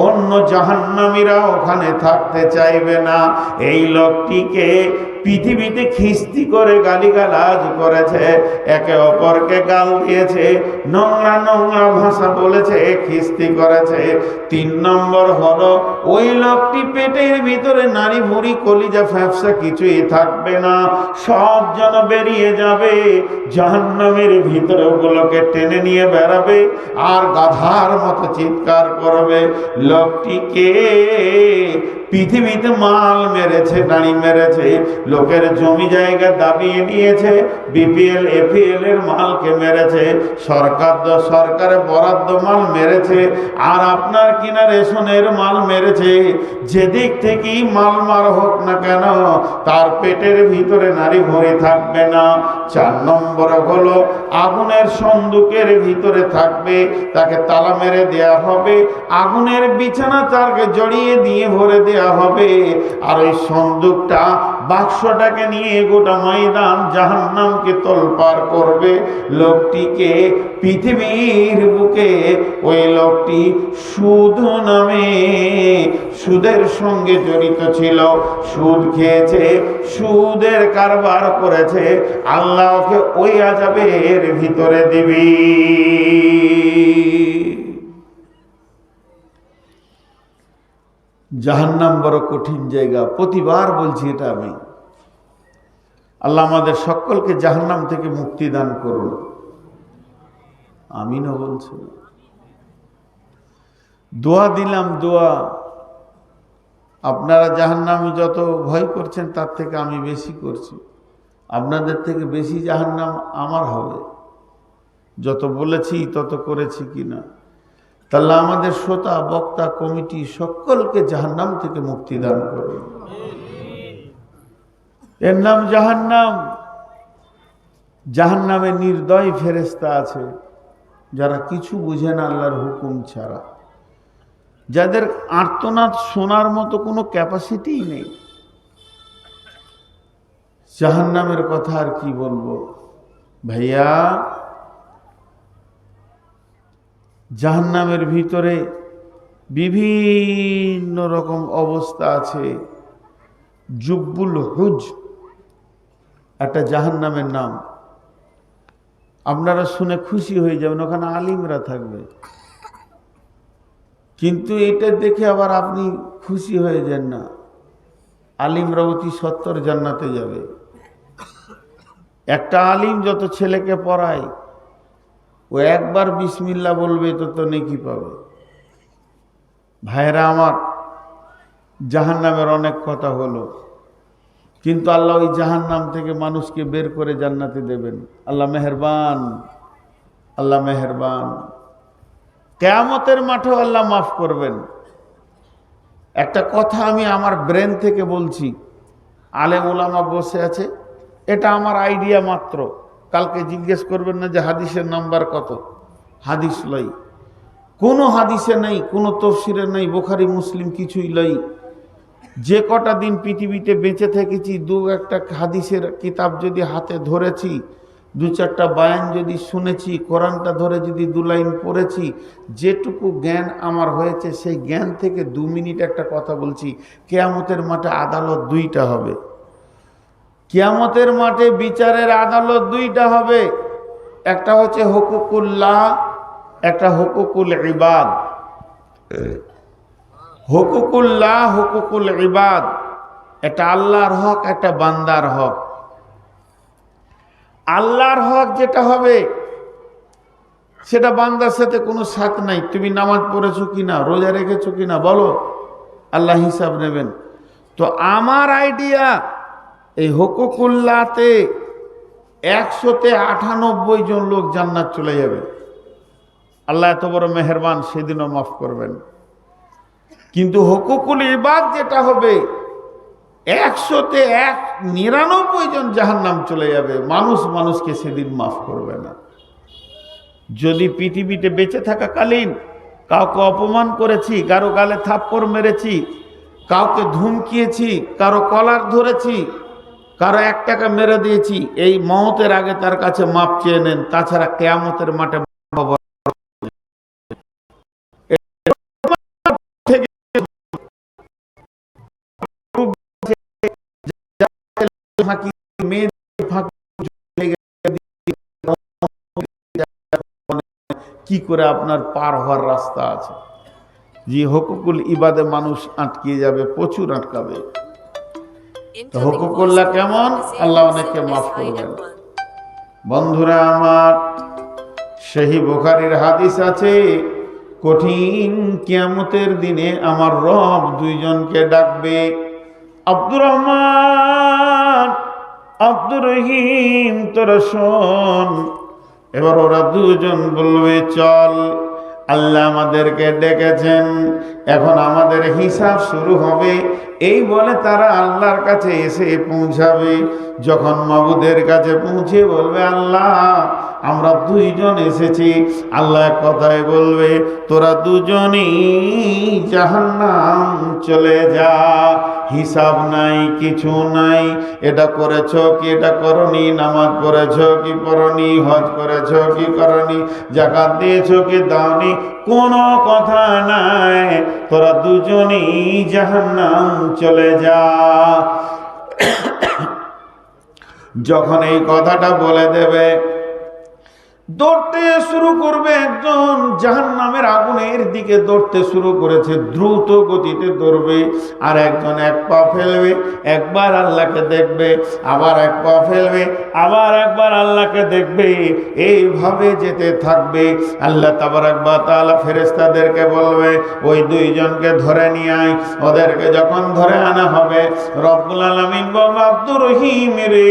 অন্য জাহান্নামীরা ওখানে থাকতে চাইবে না। এই লোকটিকে পৃথিবীতে খিস্তি করে গালিগালাজ করেছে, একে অপরকে গাল দিয়েছে, নোংরা নোংরা ভাষা বলেছে, খিস্তি করেছে। 3 নম্বর হলো ওই লোকটি পেটের ভিতরে নারী ভুঁড়ি কলিজা ফ্যাপসা কিছুই থাকবে না, সব যেন বেরিয়ে যাবে, জাহান্নামের ভিতরে ওগুলোকে টেনে নিয়ে বেড়াবে আর গাধার মতো চিৎকার করবে। লোকটিকে পৃথিবীতে মাল মেরেছে, নারী মেরেছে, লোকের জমি জায়গা দাবিয়ে নিয়েছে, বিপিএল এপিএল এর মালকে মেরেছে, সরকারের বরাদ্দ মাল মেরেছে, আর আপনার কিনা রেশনের মাল মেরেছে। যেদিক থেকেই মাল মার হোক না কেন, তার পেটের ভিতরে নারী ভরে থাকবে না। 4 নম্বর হলো আগুনের সন্দুকের ভিতরে থাকবে, তাকে তালা মেরে দেয়া হবে, আগুনের বিছানা তাকে জড়িয়ে দিয়ে ভরে দেয়া হবে, আর ওই সন্দুকটা বাক্সটাকে নিয়ে গোটা ময়দান জাহান্নামকে তোলপাড় করবে। লোকটিকে পৃথিবীর বুকে ওই লোকটি সুদ নামে সুদের সঙ্গে জড়িত ছিল, সুদ খেয়েছে, সুদের কারবার করেছে, আল্লাহকে ওই আযাবের ভিতরে দিবি। জাহান্নাম বড় কঠিন জায়গা, প্রতিবার বলছি এটা আমি। আল্লাহ আমাদের সকলকে জাহান্নাম থেকে মুক্তি দান করুন, আমিনও বলছি। দোয়া দিলাম, দোয়া। আপনারা জাহান্নামে যত ভয় করছেন তার থেকে আমি বেশি করছি, আপনাদের থেকে বেশি জাহান্নাম আমার হবে, যত বলেছি তত করেছি কিনা। তাহলে আমাদের শ্রোতা বক্তা কমিটি সকলকে জাহান্নাম থেকে মুক্তি দান করুন। এর নাম জাহান্নাম। জাহান্নামে নির্দয় ফেরেশতা আছে, যারা কিছু বুঝে না আল্লাহর হুকুম ছাড়া, যাদের আর্তনাদ শোনার মতো কোনো ক্যাপাসিটিই নেই। জাহান্নামের কথা আর কি বলবো ভাইয়া। জাহান্নামের ভিতরে বিভিন্ন রকম অবস্থা আছে। জুব্বুল হুজ একটা জাহান্নামের নাম, আপনারা শুনে খুশি হয়ে যাবেন, ওখানে আলিমরা থাকবে। কিন্তু এটা দেখে আবার আপনি খুশি হয়ে যান না, আলিমরা অতি সত্তর জান্নাতে যাবে। একটা আলিম যত ছেলেকে পড়ায়, ও একবার বিসমিল্লাহ বলবে তো নেকি পাবে। ভাইরা আমার, জাহান্নামের অনেক কথা হলো, কিন্তু আল্লাহ ওই জাহান্নাম থেকে মানুষকে বের করে জান্নাতে দেবেন। আল্লাহ মেহেরবান, আল্লাহ মেহেরবান। কিয়ামতের মাঠেও আল্লাহ মাফ করবেন। একটা কথা আমি আমার ব্রেন থেকে বলছি, আলেম ওলামা বসে আছে, এটা আমার আইডিয়া মাত্র। কালকে জিজ্ঞেস করবেন না যে হাদিসের নাম্বার কত, হাদিস লই, কোনো হাদিসে নেই, কোনো তফসিরে নেই, বুখারী মুসলিম কিছুই লই। যে কটা দিন পৃথিবীতে বেঁচে থেকেছি, 2-1টা হাদিসের কিতাব যদি হাতে ধরেছি, 2-4টা বায়ান যদি শুনেছি, কোরআনটা ধরে যদি 2 লাইন পড়েছি, যেটুকু জ্ঞান আমার হয়েছে সেই জ্ঞান থেকে 2 মিনিট একটা কথা বলছি। কিয়ামতের মাঠে আদালত 2টা হবে। কিয়ামতের মাঠে বিচারের আদালত 2টা হবে। একটা হচ্ছে হুকুকুল্লাহ, একটা হুকুকুল ইবাদ। হুকুকুল্লাহ, হুকুকুল ইবাদ, এটা আল্লাহর হক, একটা বান্দার হক। আল্লাহর হক যেটা হবে সেটা বান্দার সাথে কোনো সাথ নাই। তুমি নামাজ পড়েছো কিনা, রোজা রেখেছো কিনা বলো, আল্লাহ হিসাব নেবেন। তো আমার আইডিয়া, এই হুকুকুল্লাহতে 100-তে 98 জন লোক জান্নাত চলে যাবে। আল্লাহ এত বড় মেহেরবান, সেদিনও মাফ করবেন। কিন্তু হুকুকুল ইবাদ যেটা হবে, 100-তে 99 জন জাহান্নাম চলে যাবে। মানুষকে সেদিন মাফ করবে না। যদি পৃথিবীতে বেঁচে থাকাকালীন কাউকে অপমান করেছি, কারো গালে থাপ্পড় মেরেছি, কাউকে ধুমকিয়েছি, কারো কলার ধরেছি, কারো 1 টাকা মেরে দিয়েছি, এই মওতের আগে তার কাছে মাপ চেয়ে নেন। তাছাড়া কিয়ামতের মাঠে ফাঁকি মেয়েদের ফাঁকি কি করে আপনার পার হওয়ার রাস্তা আছে। যে হকুকুল ইবাদে মানুষ আটকে যাবে, প্রচুর আটকাবে। হকুকুল্লাহ কেমন, আল্লাহ অনেককে মাফ করবেন। বন্ধুরা আমার, সহি বুখারীর হাদিস আছে, কঠিন কিয়ামতের দিনে আমার রব দুইজনকে ডাকবে, আব্দুর রহমান, আব্দুর রহিম, তোরা শোন। এবার ওরা দুজন বলবে, চল, আল্লাহ আমাদেরকে ডেকেছেন, এখন আমাদের হিসাব শুরু হবে। এই বলে তারা আল্লাহর কাছে এসে পৌঁছাবে। যখন মাবুদের কাছে পৌঁছে বলবে, আল্লাহ আমরা দুইজন এসেছি। আল্লাহ এক কথায় বলবে, তোরা দুজনই জাহান্নাম চলে যা, হিসাব নাই, কিছু নাই। এটা করেছ কি এটা করনি, নামাজ পড়েছ কি পড়নি, হজ করেছ কি করনি, যাকাত দিয়েছ কি দাওনি, কোনো কথা নাই, তোরা দুজনই জাহান্নাম চলে যা। যখন এই কথাটা বলে দেবে, দৌড়তে শুরু করবে। একজন জাহান্নামের আগুনের দিকে দৌড়তে শুরু করেছে, দ্রুত গতিতে দৌড়বে। আর একজন এক পা ফেলবে, একবার আল্লাহকে দেখবে, আবার এক পা ফেলবে, আবার একবার আল্লাহকে দেখবে। এইভাবে যেতে থাকবে। আল্লাহ তাবারাক ওয়া তাআলা ফেরেশতাদেরকে বলবে, ওই দুইজনকে ধরে নিয়ে আয়। ওদেরকে যখন ধরে আনা হবে, রব্বুল আলামিন বলবে, আব্দুর রহিম রে,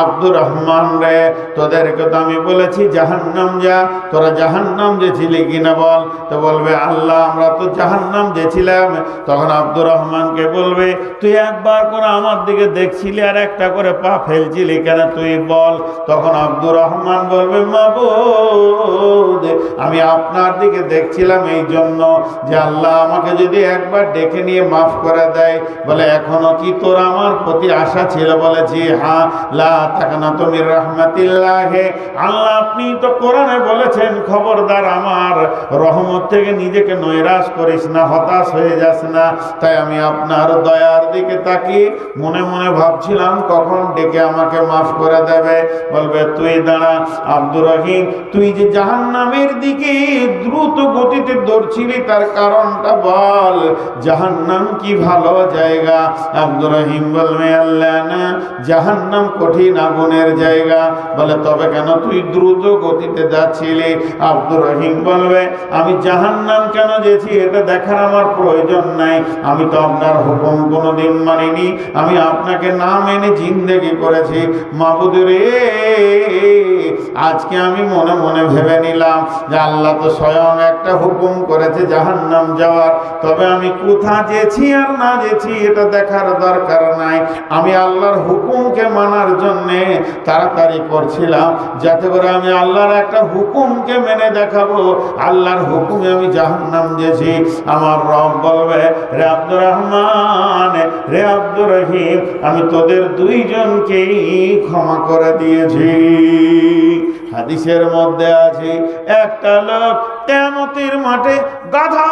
আব্দুর রহমান রে, তোদেরকে তো আমি বলেছি জাহান্নাম যা, তোরা জাহান্নাম যেছিলি কিনা বল। তো বলবে, আল্লাহ আমরা তো জাহান্নাম যেছিলাম। তখন আব্দুর রহমানকে বলবে, তুই একবার করে আমার দিকে দেখছিলি আর একটা করে পা ফেলছিলি কেন, তুই বল। তখন আব্দুর রহমান বলবে, মাবুদ আমি আপনার দিকে দেখছিলাম এই জন্য যে আল্লাহ আমাকে যদি একবার ডেকে নিয়ে মাফ করে দেয়। বলে, এখনো কি তোর আমার প্রতি আশা ছিল? বলে, জি হ্যাঁ। লা তাকনাতু মির রাহমাতিল্লাহ, আল্লাহ আপনি তো কোরআনে বলেছেন, খবরদার আমার রহমত থেকে নিজেকে নৈরাশ করিস না, হতাশ হয়ে যাস না। তাই আমি আপনার দয়ার দিকে তাকিয়ে মনে মনে ভাবছিলাম কখন ডেকে আমাকে মাফ করে দেবে। বলবে, তুই দাঁড়া আব্দুর রহিম, তুই যে জাহান্নামের দিকে দ্রুত গতিতে দৌড়ছিলি তার কারণটা বল। জাহান্নাম কি ভালো জায়গা? আব্দুর রহিম বলবে, আল্লাহ না, জাহান্নাম কঠিন আগুনের জায়গা। বলে, তবে কেন তুই দ্রুত গতিতে যাচ্ছিলি? আব্দুর রহিম বলবে, আমি জাহান্নাম কেন যেছি এটা দেখার আমার প্রয়োজন নাই। আমি তো আপনার হুকুম কোনোদিন মানিনি, আমি আপনাকে না মেনে জিন্দেগি করেছি। মাবুদ রে, আজকে আমি মনে মনে ভেবে নিলাম যে আল্লাহ তো স্বয়ং একটা হুকুম করেছে জাহান্নাম যাওয়ার, তবে আমি কোথা যেছি আর না যেছি এটা দেখার দরকার নাই। আমি আল্লাহর হুকুমকে মানার জন্যে তাড়াতাড়ি করছিলাম, যাতে করে আমি আল্লাহর একটা হুকুমকে মেনে দেখাবো। আল্লাহর হুকুমে আমি জাহান্নাম যেছি। আমার রব বলবে, রে আব্দুর রহমান, রে আব্দুর রহিম, আমি তোদের দুইজনকেই ক্ষমা করে দিয়েছি। হাদিসের মধ্যে আছে, একটা লোক কিয়ামতের মাঠে গাধা